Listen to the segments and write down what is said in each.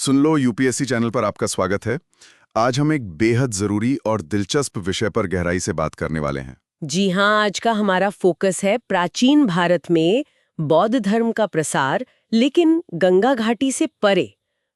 सुन लो UPSC channel पर आपका स्वागत है। आज हम एक बेहद जरूरी और दिलचस्प विषय पर गहराई से बात करने वाले हैं। जी हाँ, आज का हमारा फोकस है प्राचीन भारत में बौद्ध धर्म का प्रसार, लेकिन गंगा घाटी से परे,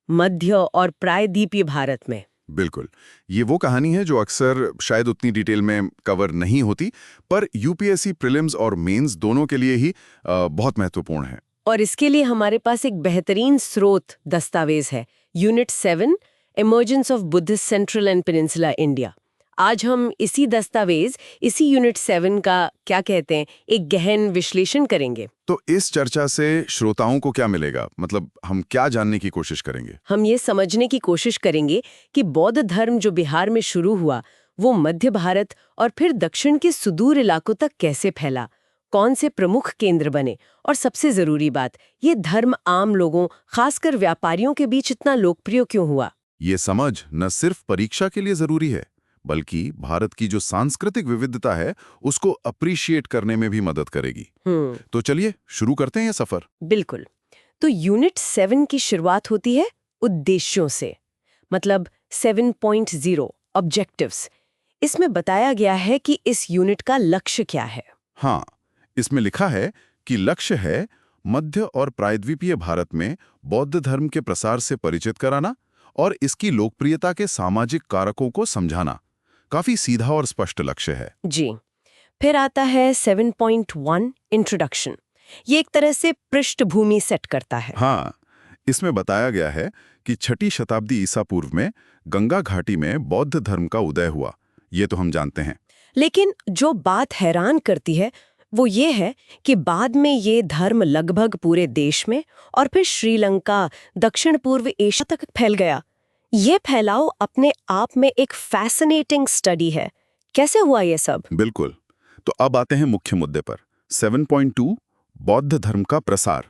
मध्य और प्रायद्वीपीय भारत में। बिल्कुल, ये वो कहानी है जो अक्सर शायद उतनी डिटेल में कवर नहीं होती, पर यूपीएससी प्रीलिम्स और मेंस दोनों के लिए ही बहुत महत्वपूर्ण है। और इसके लिए हमारे पास एक बेहतरीन स्रोत दस्तावेज है, unit 7, emergence of Buddhist central and peninsula India. आज हम इसी यूनिट 7 का क्या कहते हैं, एक गहन विश्लेषण करेंगे। तो इस चर्चा से श्रोताओं को क्या मिलेगा? मतलब हम क्या जानने की कोशिश करेंगे? हम ये समझने की कोशिश करेंगे कि बौद्ध धर्म जो बिहार में शुरू हुआ, वो मध्य भारत और फिर दक्षिण के सुदूर इलाकों तक कैसे फैला, कौन से प्रमुख केंद्र बने, और सबसे जरूरी बात, ये धर्म आम लोगों, खासकर व्यापारियों के बीच इतना लोकप्रिय क्यों हुआ। ये समझ न सिर्फ परीक्षा के लिए जरूरी है, बल्कि भारत की जो सांस्कृतिक विविधता है उसको अप्रिशिएट करने में भी मदद करेगी। तो चलिए शुरू करते हैं ये सफर। बिल्कुल। तो यूनिट 7 की शुरुआत होती है उद्देश्यों से, मतलब 7.0 ऑब्जेक्टिव्स। इसमें बताया गया है कि इस यूनिट का लक्ष्य क्या है। हाँ, इसमें लिखा है कि लक्ष्य है मध्य और प्रायद्वीपीय भारत में बौद्ध धर्म के प्रसार से परिचित कराना और इसकी लोकप्रियता के सामाजिक कारकों को समझाना। काफी सीधा और स्पष्ट लक्ष्य है। जी। फिर आता है 7.1 इंट्रोडक्शन। ये एक तरह से पृष्ठभूमि सेट करता है। हाँ, इसमें बताया गया है कि 6ठी शताब्दी ईसा पूर्व में गंगा घाटी में बौद्ध धर्म का उदय हुआ। ये तो हम जानते हैं। लेकिन जो बात हैरान करती है वो ये है कि बाद में ये धर्म लगभग पूरे देश में और फिर श्रीलंका, दक्षिण पूर्व एशिया तक फैल गया। ये फैलाव अपने आप में एक फैसिनेटिंग स्टडी है। कैसे हुआ ये सब? बिल्कुल। तो अब आते हैं मुख्य मुद्दे पर। 7.2 बौद्ध धर्म का प्रसार।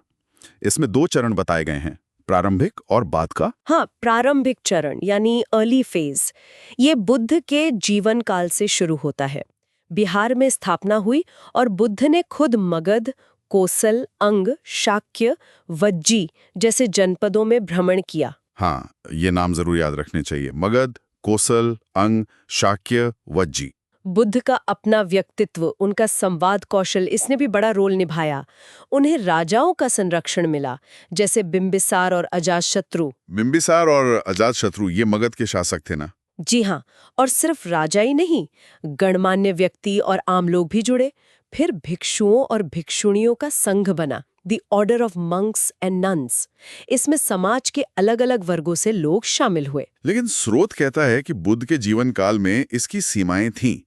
इसमें 2 चरण बताए गए हैं, प्रारंभिक और बाद का। हाँ, प्रारंभिक चरण यानी अर्ली फेज, ये बुद्ध के जीवन काल से शुरू होता है। बिहार में स्थापना हुई और बुद्ध ने खुद मगध, कोसल, अंग, शाक्य, वज्जी जैसे जनपदों में भ्रमण किया। हाँ, ये नाम जरूर याद रखने चाहिए। मगध, कोसल, अंग, शाक्य, वज्जी। बुद्ध का अपना व्यक्तित्व, उनका संवाद कौशल, इसने भी बड़ा रोल निभाया। उन्हें राजाओं का संरक्षण मिला, जैसे बिंबिसार और अजातशत्रु। बिंबिसार और अजातशत्रु ये मगध के शासक थे ना? जी हाँ, और सिर्फ राजा ही नहीं, गणमान्य व्यक्ति और आम लोग भी जुड़े। फिर भिक्षुओं और भिक्षुणियों का संघ बना, the order of monks and nuns. इसमें समाज के अलग अलग वर्गों से लोग शामिल हुए। लेकिन स्रोत कहता है कि बुद्ध के जीवन काल में इसकी सीमाएं थीं।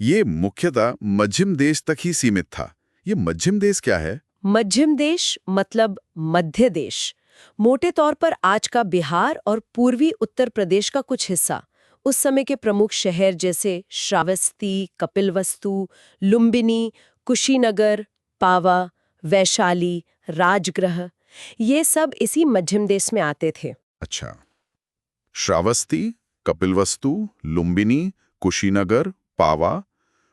ये मुख्यतः मध्यम देश तक ही सीमित था। ये मध्यम देश क्या है? मध्यम देश मतलब मध्य देश, मोटे तौर पर आज का बिहार और पूर्वी उत्तर प्रदेश का कुछ हिस्सा। उस समय के प्रमुख शहर जैसे श्रावस्ती, कपिलवस्तु, लुम्बिनी, कुशीनगर, पावा, वैशाली, राजगृह, ये सब इसी मध्यम देश में आते थे। अच्छा, श्रावस्ती, कपिलवस्तु, लुम्बिनी, कुशीनगर, पावा,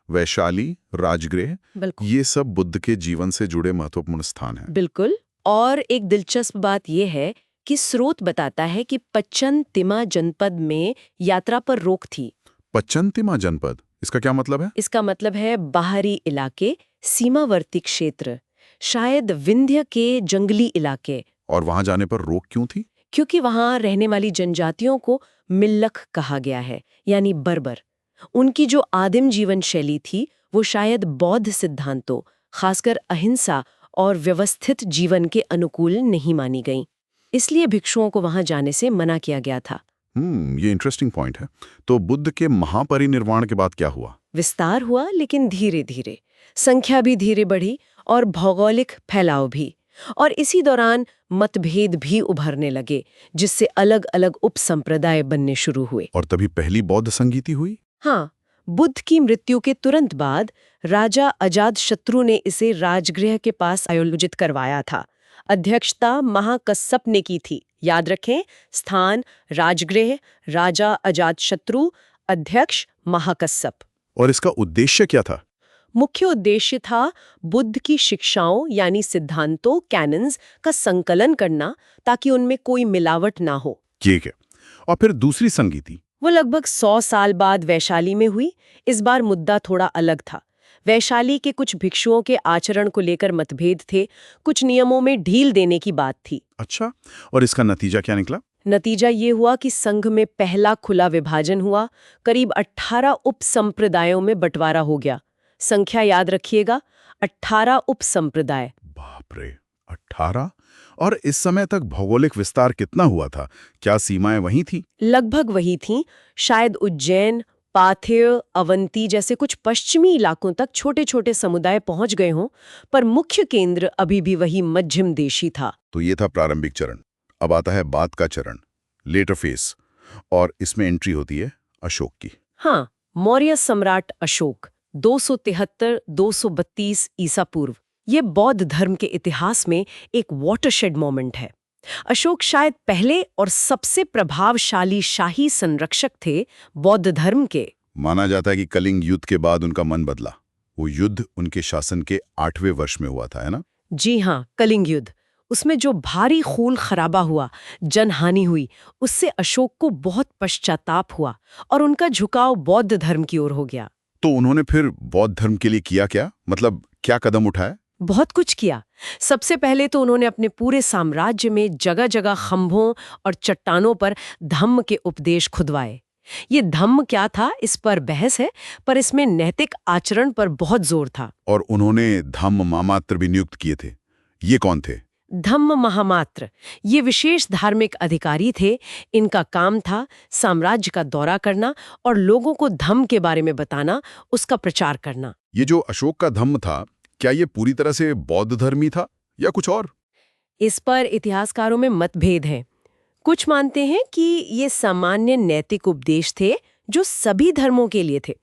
वैशाली, राजगृह, बिल्कुल ये सब बुद्ध के जीवन से जुड़े महत्वपूर्ण स्थान हैं। बिल्कुल। और एक दिलचस्प बात यह है कि स्रोत बताता है कि पच्चनतिमा जनपद में यात्रा पर रोक थी। पच्चनतिमा जनपद, इसका क्या मतलब है? इसका मतलब है बाहरी इलाके, सीमावर्ती क्षेत्र, शायद विंध्य के जंगली इलाके। और वहां जाने पर रोक क्यों थी? क्योंकि वहां रहने वाली जनजातियों को मिल्लख कहा गया है, यानी बर्बर। उनकी जो आदिम जीवन शैली थी वो शायद बौद्ध सिद्धांतों, खासकर अहिंसा और व्यवस्थित जीवन के अनुकूल नहीं मानी गई। इसलिए भिक्षुओं को वहां जाने से मना किया गया था। ये इंटरेस्टिंग पॉइंट है। तो बुद्ध के महापरिनिर्वाण के बाद क्या हुआ? विस्तार हुआ, लेकिन धीरे धीरे। संख्या भी धीरे बढ़ी और भौगोलिक फैलाव भी। और इसी दौरान मतभेद भी उभरने लगे, जिससे अलग अलग उपसंप्रदाय बनने शुरू हुए। और तभी पहली बौद्ध संगीति हुई? हाँ, बुद्ध की मृत्यु के तुरंत बाद राजा अजातशत्रु ने इसे राजगृह के पास आयोजित करवाया था। अध्यक्षता महाकश्यप ने की थी। याद रखें, स्थान राजगृह, राजा अजातशत्रु, अध्यक्ष महाकश्यप। और इसका उद्देश्य क्या था? मुख्य उद्देश्य था बुद्ध की शिक्षाओं यानी सिद्धांतों, कैनन्स का संकलन करना, ताकि उनमें कोई मिलावट ना हो। ठीक है। और फिर दूसरी संगीति। वो लगभग 100 साल बाद वैशाली में हुई। इस बार मुद्दा थोड़ा अलग था। वैशाली के कुछ भिक्षुओं के आचरण को लेकर मतभेद थे, कुछ नियमों में ढील देने की बात थी। अच्छा, और इसका नतीजा क्या निकला? नतीजा ये हुआ कि संघ में पहला खुला विभाजन हुआ, करीब 18 उप संप्रदायों में बंटवारा हो गया। संख्या याद रखिएगा, 18 उप संप्रदाय। बाप रे, 18? और इस समय तक भौगोलिक विस्तार कितना हुआ था? क्या सीमाएं वहीं थी? लगभग वही थीं। शायद उज्जैन, पाथेय, अवंती जैसे कुछ पश्चिमी इलाकों तक छोटे छोटे समुदाय पहुंच गए हों, पर मुख्य केंद्र अभी भी वही मध्यम देशी था। तो ये था प्रारंभिक चरण। अब आता है बाद का चरण, लेटर फेस, और इसमें एंट्री होती है अशोक की। हाँ, मौर्य सम्राट अशोक 273-232 ईसा पूर्व। ये बौद्ध धर्म के इतिहास में एक वाटरशेड मोमेंट है। अशोक शायद पहले और सबसे प्रभावशाली शाही संरक्षक थे बौद्ध धर्म के। माना जाता है कि कलिंग युद्ध के बाद उनका मन बदला। वो युद्ध उनके शासन के 8वें वर्ष में हुआ था, है ना? जी हाँ, कलिंग युद्ध। उसमें जो भारी खून खराबा हुआ, जनहानि हुई, उससे अशोक को बहुत पश्चाताप हुआ और उनका झुकाव बौद्ध धर्म की ओर हो गया। तो उन्होंने फिर बौद्ध धर्म के लिए किया क्या? मतलब क्या कदम उठाए? बहुत कुछ किया। सबसे पहले तो उन्होंने अपने पूरे साम्राज्य में जगह जगह खंभों और चट्टानों पर धम्म के उपदेश खुदवाए। ये धम्म क्या था, इस पर बहस है, पर इसमें नैतिक आचरण पर बहुत जोर था। और उन्होंने धम्म महामात्र भी नियुक्त किए थे। ये कौन थे? धम्म महामात्र ये विशेष धार्मिक अधिकारी थे। इनका काम था साम्राज्य का दौरा करना और लोगों को धम्म के बारे में बताना, उसका प्रचार करना। ये जो अशोक का धम्म था, क्या ये पूरी तरह से बौद्ध धर्मी था या कुछ और? इस पर इतिहासकारों में मतभेद हैं। कुछ मानते हैं कि ये सामान्य नैतिक उपदेश थे जो सभी धर्मों के लिए थे,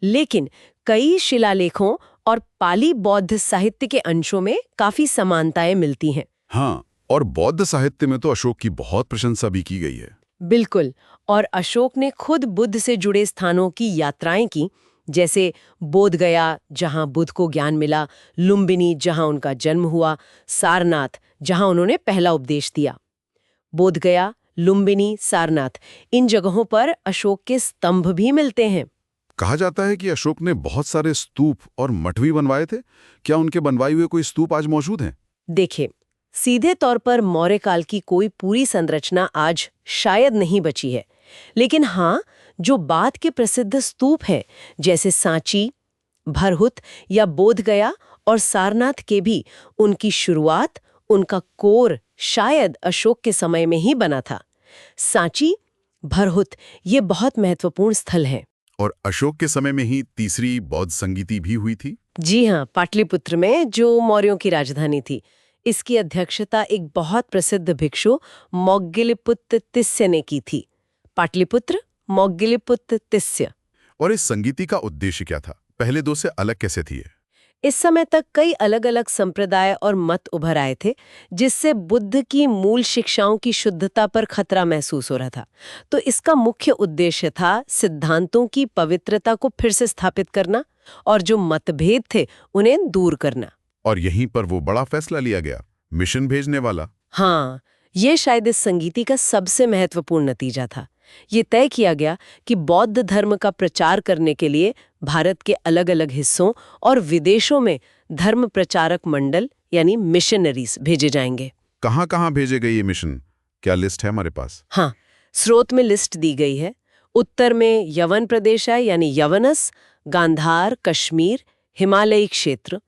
लेकिन कई शिलालेखों और पाली बौद्ध साहित्य के अंशों में काफी समानताएं मिलती हैं। हाँ, और बौद्ध साहित्य में तो अशोक की बहुत प्रशंसा भी की गई है। बिल्कुल, और अशोक ने खुद बुद्ध से जुड़े स्थानों की यात्राएं की, जैसे बोध गया जहां बुद्ध को ज्ञान मिला, लुम्बिनी जहां उनका जन्म हुआ, सारनाथ जहां उन्होंने पहला उपदेश दिया। बोध गया, लुम्बिनी, सारनाथ, इन जगहों पर अशोक के स्तंभ भी मिलते हैं। कहा जाता है कि अशोक ने बहुत सारे स्तूप और मठ भी बनवाए थे। क्या उनके बनवाए हुए कोई स्तूप आज मौजूद हैं? देखिए, सीधे तौर पर मौर्य काल की कोई पूरी संरचना आज शायद नहीं बची है, लेकिन हाँ, जो बाद के प्रसिद्ध स्तूप हैं, जैसे सांची, भरहुत या बोध गया और सारनाथ के भी, उनकी शुरुआत, उनका कोर शायद अशोक के समय में ही बना था। सांची, भरहुत ये बहुत महत्वपूर्ण स्थल हैं। और अशोक के समय में ही तीसरी बौद्ध संगीति भी हुई थी। जी हाँ, पाटलिपुत्र में, जो मौर्यों की राजधानी थी। इसकी अध्यक्षता एक बहुत प्रसिद्ध भिक्षु मौग्गलिपुत्र तिस्य ने की थी। पाटलिपुत्र, मौग्गलिपुत्र तिस्य। और इस संगीति का उद्देश्य क्या था? पहले दो से अलग कैसे थी ये? इस समय तक कई अलग अलग संप्रदाय और मत उभर आए थे, जिससे बुद्ध की मूल शिक्षाओं की शुद्धता पर खतरा महसूस हो रहा था। तो इसका मुख्य उद्देश्य था सिद्धांतों की पवित्रता को फिर से स्थापित करना और जो मतभेद थे उन्हें दूर करना। और यहीं पर वो बड़ा फैसला लिया गया, मिशन भेजने वाला। हाँ, ये शायद इस संगीति का सबसे महत्वपूर्ण नतीजा था। ये तय किया गया कि बौद्ध धर्म का प्रचार करने के लिए भारत के अलग अलग हिस्सों और विदेशों में धर्म प्रचारक मंडल यानी मिशनरीज भेजे जाएंगे। कहाँ-कहाँ भेजे गए ये मिशन? क्या लिस्ट है हमारे पास? हाँ, स्रोत में लिस्ट दी गई है। उत्तर में यवन प्रदेश है यानी यवनस, गांधार, कश्मीर, हिमालयी क्षेत्र।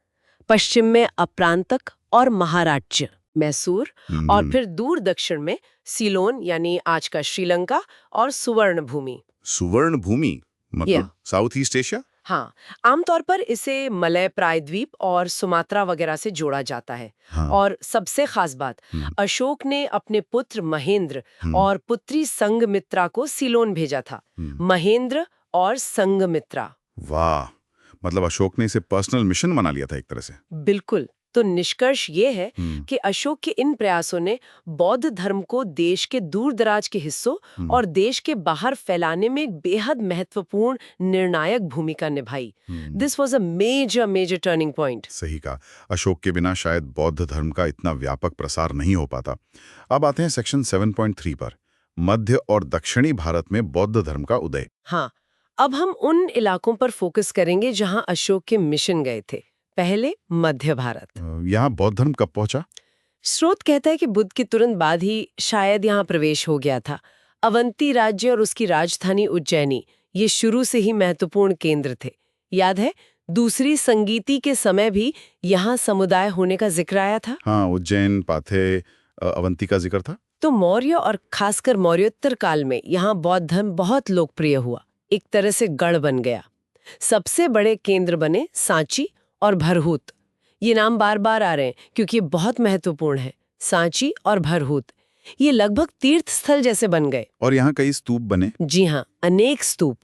पश्चिम में अप्रांतक और महाराज्य, मैसूर, और फिर दूर दक्षिण में सीलोन यानी आज का श्रीलंका और सुवर्ण भूमि। सुवर्ण भूमि मतलब साउथ ईस्ट एशिया? हाँ, आमतौर पर इसे मलय प्रायद्वीप और सुमात्रा वगैरह से जोड़ा जाता है। हाँ। और सबसे खास बात, अशोक ने अपने पुत्र महेंद्र और पुत्री संघमित्रा को सीलोन भेजा था। महेंद्र और संघमित्रा। वाह, मतलब अशोक ने इसे पर्सनल मिशन बना लिया था एक तरह से। बिल्कुल। तो निष्कर्ष ये है कि अशोक के इन प्रयासों ने बौद्ध धर्म को देश के दूर दराज के हिस्सों और देश के बाहर फैलाने में एक बेहद महत्वपूर्ण निर्णायक भूमिका निभाई। This was a major turning point. सही कहा, अशोक के बिना शायद बौद्ध धर्म का इतना व्यापक प्रसार नहीं हो पाता। अब आते हैं सेक्शन 7.3 पर, मध्य और दक्षिणी भारत में बौद्ध धर्म का उदय। हाँ, अब हम उन इलाकों पर फोकस करेंगे जहां अशोक के मिशन गए थे। पहले मध्य भारत। यहाँ बौद्ध धर्म कब पहुंचा? स्रोत कहता है कि बुद्ध के तुरंत बाद ही शायद यहाँ प्रवेश हो गया था। अवंती राज्य और उसकी राजधानी उज्जैनी ये शुरू से ही महत्वपूर्ण केंद्र थे। याद है, दूसरी संगीति के समय भी यहाँ समुदाय होने का जिक्र आया था। हाँ, उज्जैन, पाथे, अवंती का जिक्र था। तो मौर्य और खासकर मौर्योत्तर काल में यहाँ बौद्ध धर्म बहुत लोकप्रिय हुआ, एक तरह से गढ़ बन गया। सबसे बड़े केंद्र बने सांची और भरहूत। ये नाम बार बार आ रहे हैं क्योंकि ये बहुत महत्वपूर्ण है। सांची और भरहूत ये लगभग तीर्थ स्थल जैसे बन गए। और यहाँ कई स्तूप बने। जी हाँ, अनेक स्तूप।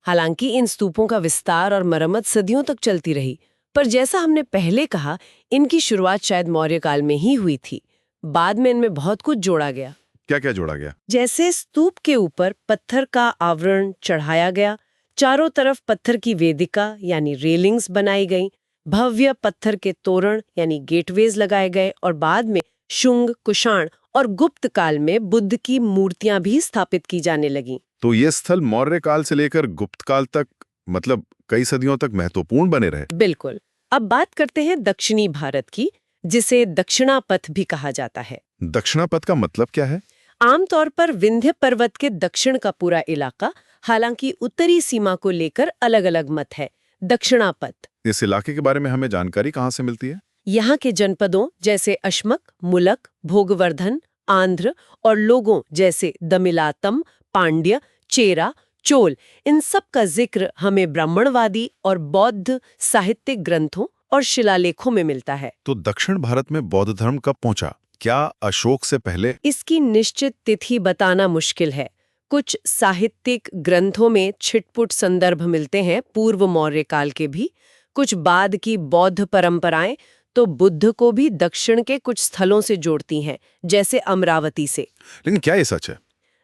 हालांकि इन स्तूपों का विस्तार और मरम्मत सदियों तक चलती रही, पर जैसा हमने पहले कहा, इनकी शुरुआत शायद मौर्य काल में ही हुई थी। बाद में इनमें बहुत कुछ जोड़ा गया। क्या क्या जोड़ा गया? जैसे स्तूप के ऊपर पत्थर का आवरण चढ़ाया गया, चारों तरफ पत्थर की वेदिका यानी रेलिंग्स बनाई गई, भव्य पत्थर के तोरण यानी गेटवेज लगाए गए और बाद में शुंग, कुषाण और गुप्त काल में बुद्ध की मूर्तियां भी स्थापित की जाने लगीं। तो ये स्थल मौर्य काल से लेकर गुप्त काल तक, मतलब कई सदियों तक महत्वपूर्ण बने रहे। बिल्कुल। अब बात करते हैं दक्षिणी भारत की, जिसे दक्षिणापथ भी कहा जाता है। दक्षिणापथ का मतलब क्या है? आमतौर पर विंध्य पर्वत के दक्षिण का पूरा इलाका, हालांकि उत्तरी सीमा को लेकर अलग-अलग मत है। दक्षिणापथ। इस इलाके के बारे में हमें जानकारी कहाँ से मिलती है? यहाँ के जनपदों जैसे अश्मक, मुलक, भोगवर्धन, आंध्र और लोगों जैसे दमिलातम, पांड्य, चेरा, चोल, इन सब का जिक्र हमें ब्राह्मणवादी और बौद्ध साहित्यिक ग्रंथों और शिलालेखों में मिलता है। तो दक्षिण भारत में बौद्ध धर्म कब पहुंचा? क्या अशोक से पहले? इसकी निश्चित तिथि बताना मुश्किल है। कुछ साहित्यिक ग्रंथों में छिटपुट संदर्भ मिलते हैं पूर्व मौर्य काल के भी। कुछ बाद की बौद्ध परंपराएं तो बुद्ध को भी दक्षिण के कुछ स्थलों से जोड़ती हैं, जैसे अमरावती से। लेकिन क्या ये सच है?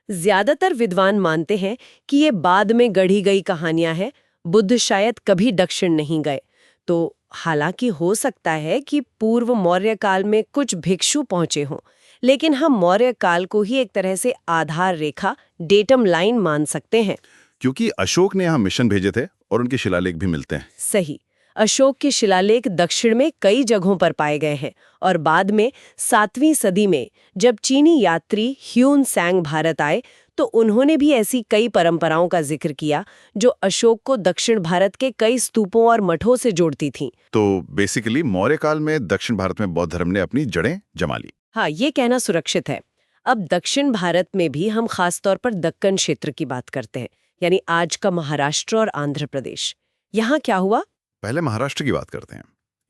ज्यादातर विद्वान मानते हैं कि ये बाद में गढ़ी गई कहानियां हैं। बुद्ध शायद कभी दक्षिण नहीं गए। तो हालांकि हो सकता है कि पूर्व मौर्य काल में कुछ भिक्षु पहुंचे हों, लेकिन हम मौर्य काल को ही एक तरह से आधार रेखा, डेटम लाइन मान सकते हैं। क्योंकि अशोक ने यहाँ मिशन भेजे थे और उनके शिलालेख भी मिलते हैं। सही। अशोक के शिलालेख दक्षिण में कई जगहों पर पाए गए हैं और बाद में 7वीं सदी में जब चीनी यात्री ह्यून सैंग भारत आए तो उन्होंने भी ऐसी कई परंपराओं का जिक्र किया जो अशोक को दक्षिण भारत के कई स्तूपों और मठों से जोड़ती थीं। तो बेसिकली मौर्य काल में दक्षिण भारत में बौद्ध धर्म ने अपनी जड़ें जमा ली। हाँ, ये कहना सुरक्षित है। अब दक्षिण भारत में भी हम खासतौर पर दक्कन क्षेत्र की बात करते हैं, यानी आज का महाराष्ट्र और आंध्र प्रदेश। यहाँ क्या हुआ? पहले महाराष्ट्र की बात करते हैं।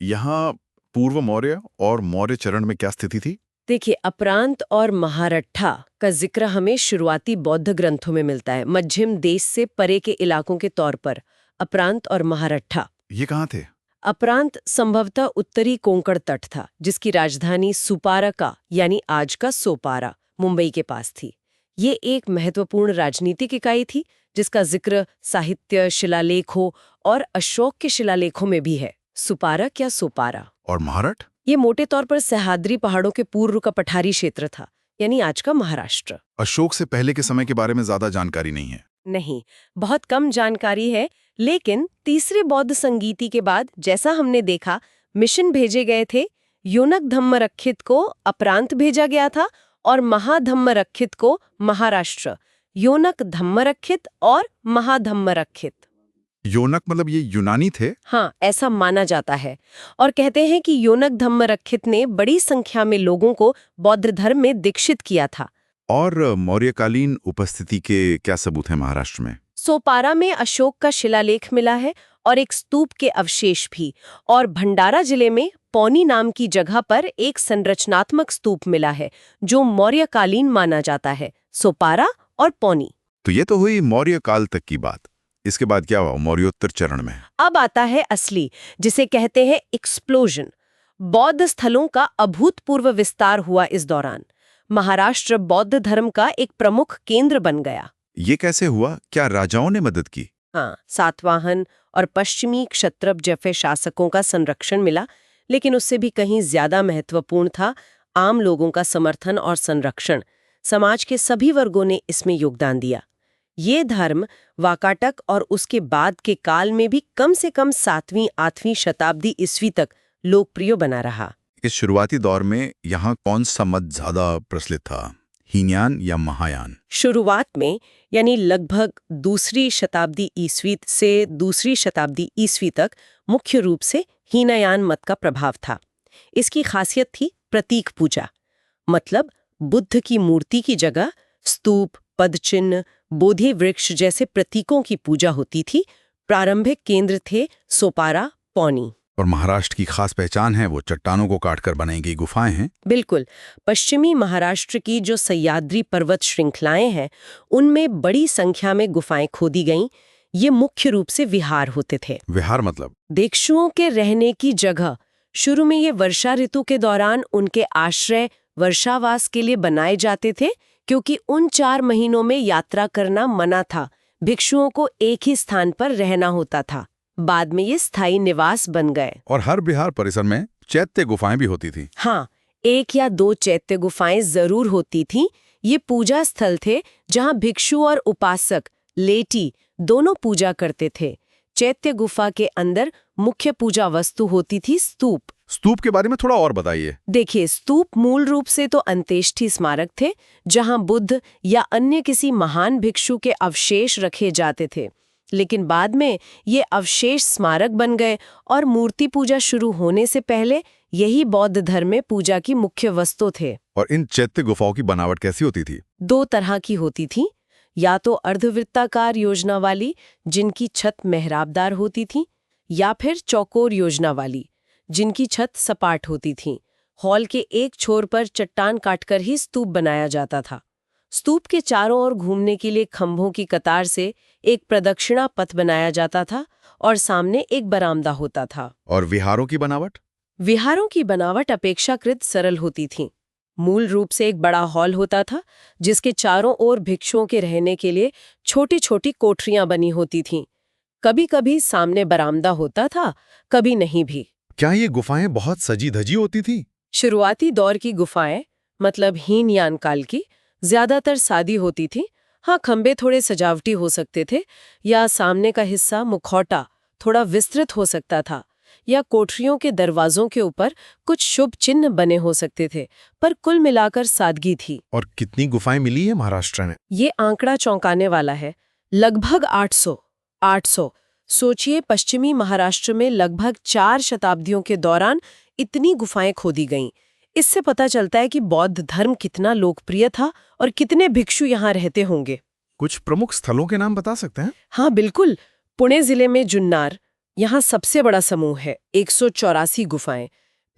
यहाँ पूर्व मौर्य और मौर्य चरण में क्या स्थिति थी? देखिए, अपरांत और महारट्ठा का जिक्र हमें शुरुआती बौद्ध ग्रंथों में मिलता है, मध्यम देश से परे के इलाकों के तौर पर। अपरांत और महारट्ठा ये कहाँ थे? अपरांत संभवतः उत्तरी कोंकण तट था, जिसकी राजधानी सुपारका यानी आज का सोपारा मुंबई के पास थी। ये एक महत्वपूर्ण राजनीतिक इकाई थी जिसका जिक्र साहित्य, शिलालेखों और अशोक के शिलालेखों में भी है। सुपारक या सोपारा। और महारठ? ये मोटे तौर पर सह्याद्री पहाड़ों के पूर्व का पठारी क्षेत्र था, यानी आज का महाराष्ट्र। अशोक से पहले के समय के बारे में ज्यादा जानकारी नहीं है। नहीं, बहुत कम जानकारी है, लेकिन तीसरे बौद्ध संगीति के बाद जैसा हमने देखा, मिशन भेजे गए थे। योनक धम्मरक्षित को अपरांत भेजा गया था और महाधम्मरक्षित को महाराष्ट्र। योनक धम्मरक्षित और महाधम्मरक्षित। योनक मतलब ये यूनानी थे? हाँ, ऐसा माना जाता है और कहते हैं कि योनक धम्मरक्षित ने बड़ी संख्या में लोगों को बौद्ध धर्म में दीक्षित किया था। और मौर्यकालीन उपस्थिति के क्या सबूत हैं महाराष्ट्र में? सोपारा में अशोक का शिलालेख मिला है और एक स्तूप के अवशेष भी, और भंडारा जिले में पौनी नाम की जगह पर एक संरचनात्मक स्तूप मिला है जो मौर्यकालीन माना जाता है। सोपारा और पौनी। तो ये तो हुई मौर्य काल तक की बात। इसके बाद क्या हुआ मौर्योत्तर चरण में? अब आता है असली, जिसे कहते हैं एक्सप्लोजन। बौद्ध स्थलों का अभूतपूर्व विस्तार हुआ इस दौरान। महाराष्ट्र बौद्ध धर्म का एक प्रमुख केंद्र बन गया। ये कैसे हुआ? क्या राजाओं ने मदद की? हाँ, सातवाहन और पश्चिमी क्षत्रप जैसे शासकों का संरक्षण मिला, लेकिन उससे भी कहीं ज्यादा महत्वपूर्ण था आम लोगों का समर्थन और संरक्षण। समाज के सभी वर्गों ने इसमें योगदान दिया। ये धर्म वाकाटक और उसके बाद के काल में भी कम से कम 7वीं-8वीं शताब्दी ईस्वी तक लोकप्रिय बना रहा। इस शुरुआती दौर में यहाँ कौन सा मत ज्यादा प्रचलित था, हीनयान या महायान? शुरुआत में यानी लगभग दूसरी शताब्दी ईस्वी से दूसरी शताब्दी ईस्वी तक मुख्य रूप से हीनयान मत का प्रभाव था। इसकी खासियत थी प्रतीक पूजा, मतलब बुद्ध की मूर्ति की जगह स्तूप, पदचिन्ह, बोधि वृक्ष जैसे प्रतीकों की पूजा होती थी। प्रारंभिक केंद्र थे सोपारा, पौनी। और महाराष्ट्र की खास पहचान है वो चट्टानों को काटकर बनाई गई गुफाएं हैं। बिल्कुल, पश्चिमी महाराष्ट्र की जो सह्याद्री पर्वत श्रृंखलाएं हैं, उनमें बड़ी संख्या में गुफाएं खोदी गईं। ये मुख्य रूप से विहार होते थे। विहार मतलब? भिक्षुओं के रहने की जगह। शुरू में ये वर्षा ऋतु के दौरान उनके आश्रय, वर्षावास के लिए बनाए जाते थे, क्योंकि उन 4 महीनों में यात्रा करना मना था। भिक्षुओं को एक ही स्थान पर रहना होता था। बाद में ये स्थायी निवास बन गए। और हर विहार परिसर में चैत्य गुफाएं भी होती थी। हाँ, 1 या 2 चैत्य गुफाएं जरूर होती थीं। ये पूजा स्थल थे जहां भिक्षु और उपासक, लेटी, दोनों पूजा करते थे। चैत्य गुफा के अंदर मुख्य पूजा वस्तु होती थी स्तूप। स्तूप के बारे में थोड़ा और बताइए। देखिए, स्तूप मूल रूप से तो अंत्येष्टि स्मारक थे, जहां बुद्ध या अन्य किसी महान भिक्षु के अवशेष रखे जाते थे। लेकिन बाद में ये अवशेष स्मारक बन गए और मूर्ति पूजा शुरू होने से पहले यही बौद्ध धर्म में पूजा की मुख्य वस्तु थे। और इन चैत्य गुफाओं की बनावट कैसी होती थी? 2 तरह की होती थी। या तो अर्धवृत्ताकार योजना वाली, जिनकी छत मेहराबदार होती थी, या फिर चौकोर योजना वाली, जिनकी छत सपाट होती थी। हॉल के एक छोर पर चट्टान काटकर ही स्तूप बनाया जाता था। स्तूप के चारों ओर घूमने के लिए खंभों की कतार से एक प्रदक्षिणा पथ बनाया जाता था और सामने एक बरामदा होता था। और विहारों की बनावट? विहारों की बनावट अपेक्षाकृत सरल होती थी। मूल रूप से एक बड़ा हॉल होता था, जिसके चारों ओर भिक्षुओं के रहने के लिए छोटी छोटी कोठरियां बनी होती थीं। कभी कभी सामने बरामदा होता था, कभी नहीं भी। क्या ये गुफाएं बहुत सजी धजी होती थी? शुरुआती दौर की गुफाएं, मतलब हीनयान काल की, ज्यादातर सादी होती थी। हाँ, खंबे थोड़े सजावटी हो सकते थे, या सामने का हिस्सा मुखौटा थोड़ा विस्तृत हो सकता था, या कोठरियों के दरवाजों के ऊपर कुछ शुभ चिन्ह बने हो सकते थे, पर कुल मिलाकर सादगी थी। और कितनी गुफाएं मिली है महाराष्ट्र में? ये आंकड़ा चौंकाने वाला है, लगभग 800। सोचिए, पश्चिमी महाराष्ट्र में लगभग 4 शताब्दियों के दौरान इतनी गुफाएं खोदी गईं। इससे पता चलता है कि बौद्ध धर्म कितना लोकप्रिय था और कितने भिक्षु यहाँ रहते होंगे। कुछ प्रमुख स्थलों के नाम बता सकते हैं? हाँ बिल्कुल, पुणे जिले में जुन्नार, यहाँ सबसे बड़ा समूह है, 184 गुफाएं।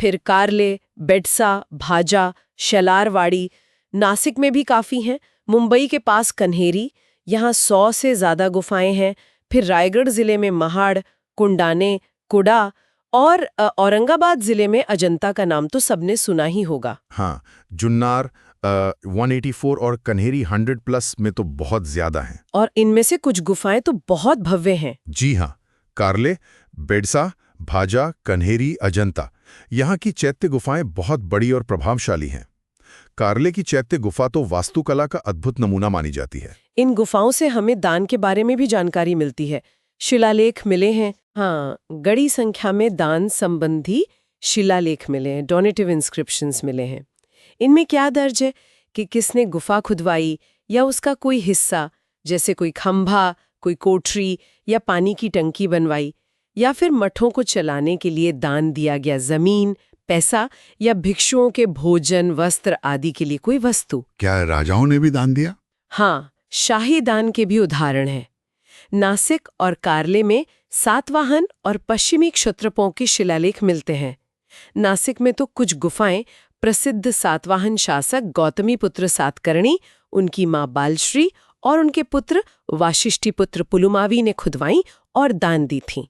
फिर कार्ले, बेडसा, भाजा, शेलारवाड़ी, नासिक में भी काफी हैं। मुंबई के पास कन्हेरी, यहाँ 100 से ज्यादा गुफाएं हैं। फिर रायगढ़ जिले में महाड़, कुंडाने, कुडा, और औरंगाबाद जिले में अजंता का नाम तो सबने सुना ही होगा। हाँ, जुन्नार 184 और कन्हेरी 100+ में तो बहुत ज्यादा हैं। और इनमें से कुछ गुफाएं तो बहुत भव्य हैं। जी हाँ, कार्ले, बेडसा, भाजा, कन्हेरी, अजंता, यहाँ की चैत्य गुफाएं बहुत बड़ी और प्रभावशाली हैं। कार्ले की चैत्य गुफा तो वास्तुकला का अद्भुत नमूना मानी जाती है। इन गुफाओं से हमें दान के बारे में भी जानकारी मिलती है। शिलालेख मिले हैं। हाँ, बड़ी संख्या में दान संबंधी शिलालेख मिले हैं, डोनेटिव इंस्क्रिप्शंस मिले हैं। इनमें क्या दर्ज है कि किसने गुफा खुदवाई, या उसका कोई हिस्सा, जैसे कोई खंभा, कोई कोठरी या पानी की टंकी बनवाई, या फिर मठों को चलाने के लिए दान दिया गया जमीन, पैसा, या भिक्षुओं के भोजन, वस्त्र आदि के लिए कोई वस्तु। क्या राजाओं ने भी दान दिया? हाँ, शाही दान के भी उदाहरण हैं। नासिक और कार्ले में सातवाहन और पश्चिमी क्षत्रपों के शिलालेख मिलते हैं। नासिक में तो कुछ गुफाएं प्रसिद्ध सातवाहन शासक गौतमीपुत्र सातकर्णी, उनकी मां बालश्री और उनके पुत्र वाशिष्ठिपुत्र पुलुमावी ने खुदवाई और दान दी थीं।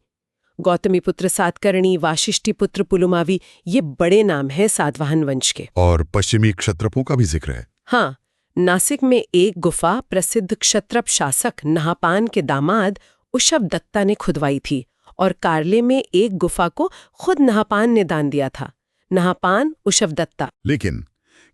गौतमीपुत्र सातकर्णी, वाशिष्ठिपुत्र पुलुमावी, ये बड़े नाम हैं सातवाहन वंश के। और पश्चिमी क्षत्रपों का भी जिक्र है। हाँ, नासिक में एक गुफा प्रसिद्ध क्षत्रप शासक नहापान के दामाद उशवदत्ता ने खुदवाई थी, और कार्ले में एक गुफा को खुद नहापान ने दान दिया था। नहापान, उशवदत्ता। लेकिन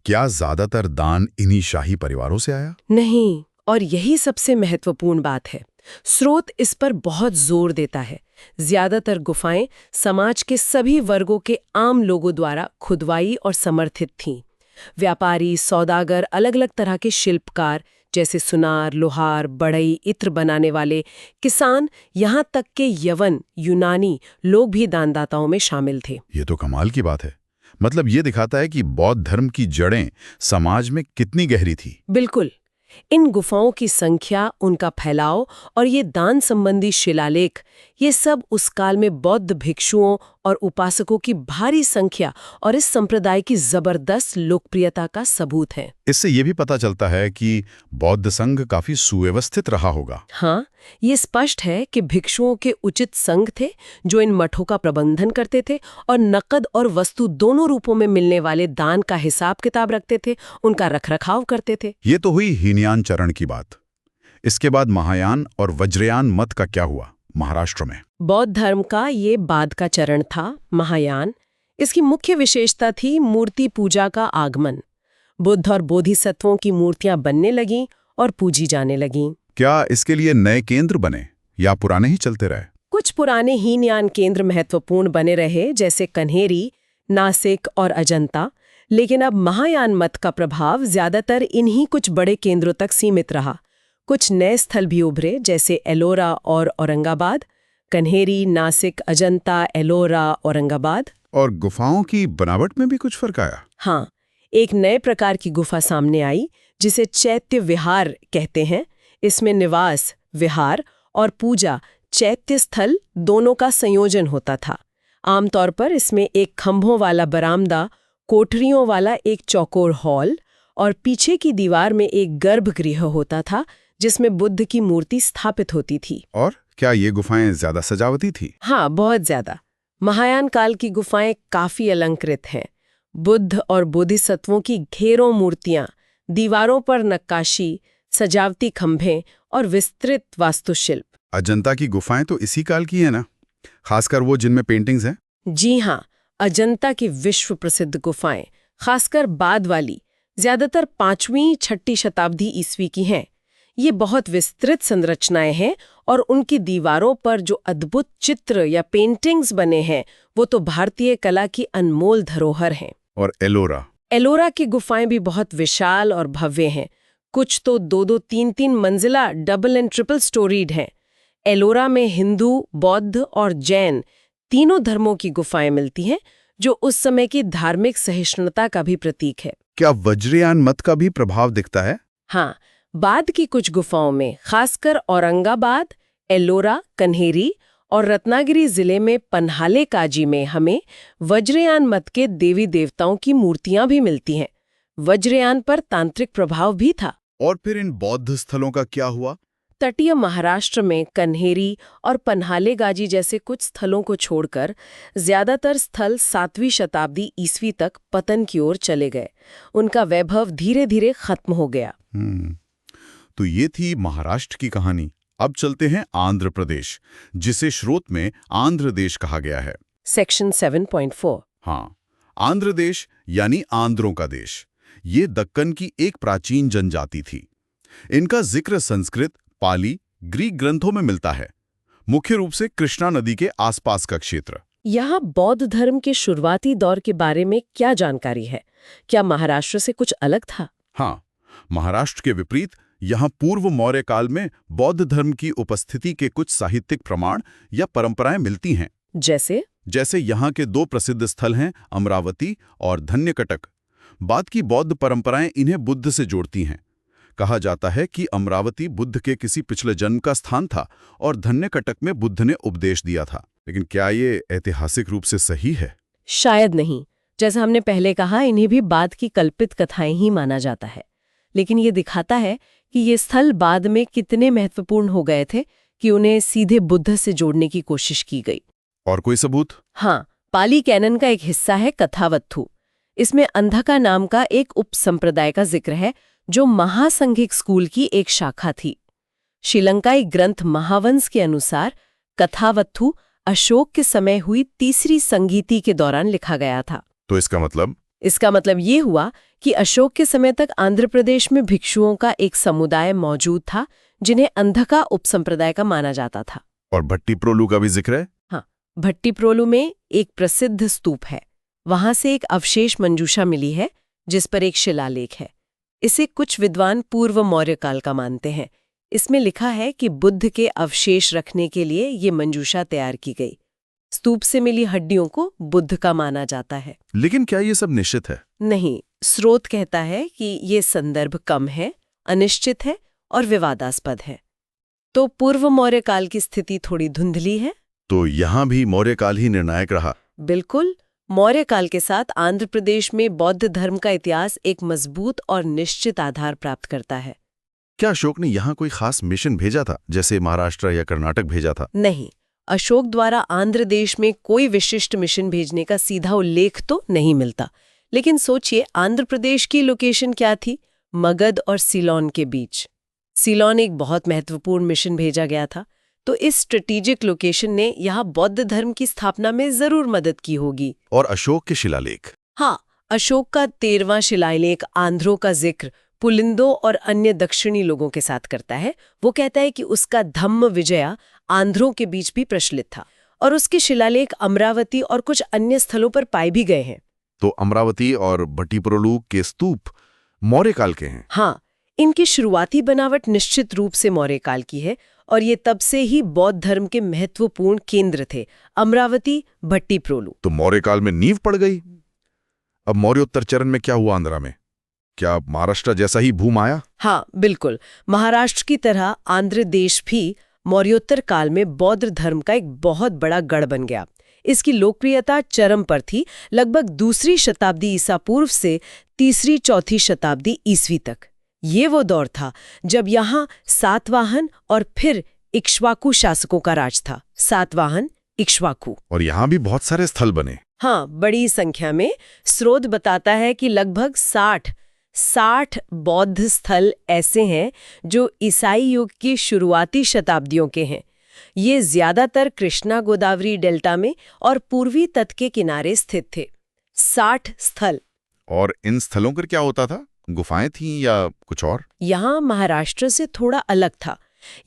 क्या ज्यादातर दान इन्हीं शाही परिवारों से आया? नहीं, और यही सबसे महत्वपूर्ण बात है। स्रोत इस पर बहुत जोर देता है। ज्यादातर गुफाएं समाज के सभी वर्गों के आम लोगों द्वारा खुदवाई और समर्थित थीं। व्यापारी, सौदागर, अलग-अलग तरह के शिल्पकार जैसे सुनार, लोहार, बढ़ई, इत्र बनाने वाले, किसान, यहाँ तक के यवन, यूनानी लोग भी दानदाताओं में शामिल थे। ये तो कमाल की बात है। मतलब ये दिखाता है कि बौद्ध धर्म की जड़ें समाज में कितनी गहरी थी। बिल्कुल। इन गुफाओं की संख्या, उनका फैलाव और ये दान संबंधी शिलालेख, ये सब उस काल में बौद्ध भिक्षुओं और उपासकों की भारी संख्या और इस संप्रदाय की जबरदस्त लोकप्रियता का सबूत है। इससे ये भी पता चलता है कि बौद्ध संघ काफी सुव्यवस्थित रहा होगा। हाँ, ये स्पष्ट है कि भिक्षुओं के उचित संघ थे जो इन मठों का प्रबंधन करते थे और नकद और वस्तु दोनों रूपों में मिलने वाले दान का हिसाब किताब रखते थे, उनका रखरखाव करते थे। ये तो हुई हीनयान चरण की बात। इसके बाद महायान और वज्रयान मत का क्या हुआ महाराष्ट्र में? बौद्ध धर्म का ये बाद का चरण था, महायान। इसकी मुख्य विशेषता थी मूर्ति पूजा का आगमन। बुद्ध और बोधिसत्वों की मूर्तियां बनने लगीं और पूजी जाने लगीं। क्या इसके लिए नए केंद्र बने या पुराने ही चलते रहे? कुछ पुराने हीनयान केंद्र महत्वपूर्ण बने रहे, जैसे कन्हेरी, नासिक और अजंता, लेकिन अब महायान मत का प्रभाव ज्यादातर इन्हीं कुछ बड़े केंद्रों तक सीमित रहा। कुछ नए स्थल भी उभरे, जैसे एलोरा और औरंगाबाद। कन्हेरी, नासिक, अजंता, एलोरा, औरंगाबाद। और गुफाओं की बनावट में भी कुछ फर्क आया? हाँ, एक नए प्रकार की गुफा सामने आई जिसे चैत्य विहार कहते हैं। इसमें निवास, विहार और पूजा, चैत्य स्थल दोनों का संयोजन होता था। आमतौर पर इसमें एक खंभों वाला बरामदा, कोठरियों वाला एक चौकोर हॉल और पीछे की दीवार में एक गर्भगृह होता था जिसमें बुद्ध की मूर्ति स्थापित होती थी। और क्या ये गुफाएं ज्यादा सजावटी थी? हाँ, बहुत ज्यादा। महायान काल की गुफाएं काफी अलंकृत हैं। बुद्ध और बोधिसत्वों की घेरों मूर्तियां, दीवारों पर नक्काशी, सजावटी खंभे और विस्तृत वास्तुशिल्प। अजंता की गुफाएं तो इसी काल की है ना, खासकर वो जिनमें पेंटिंग्स हैं? जी हाँ, अजंता की विश्व प्रसिद्ध गुफाएं, खासकर बाद वाली, ज्यादातर 5वीं-6ठी शताब्दी ईस्वी की हैं। ये बहुत विस्तृत संरचनाएं हैं और उनकी दीवारों पर जो अद्भुत चित्र या पेंटिंग्स बने हैं वो तो भारतीय कला की अनमोल धरोहर हैं। और एलोरा? एलोरा की गुफाएं भी बहुत विशाल और भव्य हैं। कुछ तो 2-2, 3-3 मंजिला डबल एंड ट्रिपल स्टोरीड हैं। एलोरा में हिंदू, बौद्ध और जैन तीनों धर्मों की गुफाएं मिलती हैं, जो उस समय की धार्मिक सहिष्णुता का भी प्रतीक है। क्या वज्रयान मत का भी प्रभाव दिखता है? हाँ, बाद की कुछ गुफाओं में, खासकर औरंगाबाद, एलोरा, कन्हेरी और रत्नागिरी जिले में पन्हाले काजी में हमें वज्रयान मत के देवी देवताओं की मूर्तियां भी मिलती हैं। वज्रयान पर तांत्रिक प्रभाव भी था। और फिर इन बौद्ध स्थलों का क्या हुआ? तटीय महाराष्ट्र में कन्हेरी और पन्हाले गाजी जैसे कुछ स्थलों को छोड़कर ज्यादातर स्थल 7वीं शताब्दी ईस्वी तक पतन की ओर चले गए। उनका वैभव धीरे धीरे खत्म हो गया। तो ये थी महाराष्ट्र की कहानी। अब चलते हैं आंध्र प्रदेश, जिसे स्रोत में आंध्र देश कहा गया है। सेक्शन 7.4। हाँ, आंध्र देश यानी आंध्रों का देश। ये दक्कन की एक प्राचीन जनजाति थी। इनका जिक्र संस्कृत, पाली, ग्रीक ग्रंथों में मिलता है, मुख्य रूप से कृष्णा नदी के आसपास का क्षेत्र। यहाँ बौद्ध धर्म के शुरुआती दौर के बारे में क्या जानकारी है? क्या महाराष्ट्र से कुछ अलग था? हाँ, महाराष्ट्र के विपरीत यहाँ पूर्व मौर्य काल में बौद्ध धर्म की उपस्थिति के कुछ साहित्यिक प्रमाण या परंपराएं मिलती हैं। जैसे यहाँ के 2 प्रसिद्ध स्थल हैं, अमरावती और धन्यकटक। बाद की बौद्ध परंपराएं इन्हें बुद्ध से जोड़ती हैं। कहा जाता है कि अमरावती बुद्ध के किसी पिछले जन्म का स्थान था और धन्यकटक में बुद्ध ने उपदेश दिया था। लेकिन क्या ये ऐतिहासिक रूप से सही है? शायद नहीं। जैसा हमने पहले कहा, इन्हें भी बाद की कल्पित कथाएं ही माना जाता है। लेकिन ये दिखाता है कि ये स्थल बाद में कितने महत्वपूर्ण हो गए थे कि उन्हें सीधे बुद्ध से जोड़ने की कोशिश की गई। और कोई सबूत? हाँ, पाली कैनन का एक हिस्सा है कथावत्थु। इसमें अंधका नाम का एक उपसंप्रदाय का जिक्र है जो महासंघिक स्कूल की एक शाखा थी। श्रीलंकाई ग्रंथ महावंश के अनुसार कथावत्थु अशोक के समय हुई तीसरी संगीति के दौरान लिखा गया था। तो इसका मतलब इसका मतलब ये हुआ कि अशोक के समय तक आंध्र प्रदेश में भिक्षुओं का एक समुदाय मौजूद था जिन्हें अंधका उपसंप्रदाय का माना जाता था। और भट्टीप्रोलु का भी जिक्र है। हाँ, भट्टीप्रोलु में एक प्रसिद्ध स्तूप है। वहां से एक अवशेष मंजूषा मिली है जिस पर एक शिलालेख है। इसे कुछ विद्वान पूर्व मौर्य काल का मानते हैं। इसमें लिखा है कि बुद्ध के अवशेष रखने के लिए ये मंजूषा तैयार की गई। स्तूप से मिली हड्डियों को बुद्ध का माना जाता है। लेकिन क्या ये सब निश्चित है? नहीं, स्रोत कहता है कि ये संदर्भ कम है, अनिश्चित है और विवादास्पद है। तो पूर्व मौर्य काल की स्थिति थोड़ी धुंधली है। तो यहाँ भी मौर्य काल ही निर्णायक रहा। बिल्कुल, मौर्य काल के साथ आंध्र प्रदेश में बौद्ध धर्म का इतिहास एक मजबूत और निश्चित आधार प्राप्त करता है। क्या अशोक ने यहाँ कोई खास मिशन भेजा था, जैसे महाराष्ट्र या कर्नाटक भेजा था? नहीं, अशोक द्वारा आंध्र देश में कोई विशिष्ट मिशन भेजने का सीधा उल्लेख तो नहीं मिलता। लेकिन सोचिए, आंध्र प्रदेश की लोकेशन क्या थी? मगध और सीलोन के बीच। सीलोन एक बहुत महत्वपूर्ण मिशन भेजा गया था, तो इस स्ट्रेटेजिक लोकेशन ने यहाँ बौद्ध धर्म की स्थापना में जरूर मदद की होगी। और अशोक के शिलालेख? हाँ, अशोक का 13वां शिलालेख आंध्रों का जिक्र पुलिंदों और अन्य दक्षिणी लोगों के साथ करता है। वो कहता है कि उसका धम्म विजया आंध्रों के बीच भी प्रचलित था और उसके शिलालेख अमरावती और कुछ अन्य स्थलों पर पाए भी गए हैं। तो अमरावती और भट्टीप्रोलु के स्तूप मौर्य काल के हैं? हाँ, इनकी शुरुआती बनावट निश्चित रूप से मौर्य काल की है और ये तब से ही बौद्ध धर्म के महत्वपूर्ण केंद्र थे, अमरावती, भट्टीप्रोलु। तो मौर्य काल में नींव पड़ गई। अब मौर्योत्तर चरण में क्या हुआ आंध्रा में? क्या महाराष्ट्र जैसा ही भूम आया? हाँ, बिल्कुल। महाराष्ट्र की तरह आंध्र देश भी मौर्योत्तर काल में बौद्ध धर्म का एक बहुत बड़ा गढ़ बन गया। इसकी लोकप्रियता चरम पर थी, लगभग 2री शताब्दी ईसा पूर्व से 3री-4थी शताब्दी ईसवी तक। ये वो दौर था जब यहाँ सातवाहन और फिर इक्ष्वाकु शासकों का राज था। सातवाहन, इक्ष्वाकु। और यहाँ भी बहुत सारे स्थल बने। हाँ, बड़ी संख्या में। स्रोत बताता है कि लगभग 60 बौद्ध स्थल ऐसे हैं जो ईसाई युग की शुरुआती शताब्दियों के हैं। ये ज्यादातर कृष्णा गोदावरी डेल्टा में और पूर्वी तट के किनारे स्थित थे। 60 स्थल। और इन स्थलों पर क्या होता था? गुफाएं थीं या कुछ और? यहाँ महाराष्ट्र से थोड़ा अलग था।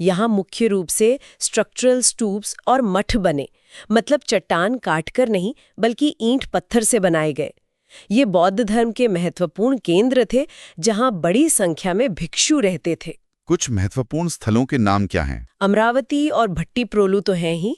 यहाँ मुख्य रूप से स्ट्रक्चरल स्तूप्स और मठ बने, मतलब चट्टान काटकर नहीं बल्कि ईंट पत्थर से बनाए गए। ये बौद्ध धर्म के महत्वपूर्ण केंद्र थे जहाँ बड़ी संख्या में भिक्षु रहते थे। कुछ महत्वपूर्ण स्थलों के नाम क्या हैं? अमरावती और भट्टीप्रोलु तो हैं ही।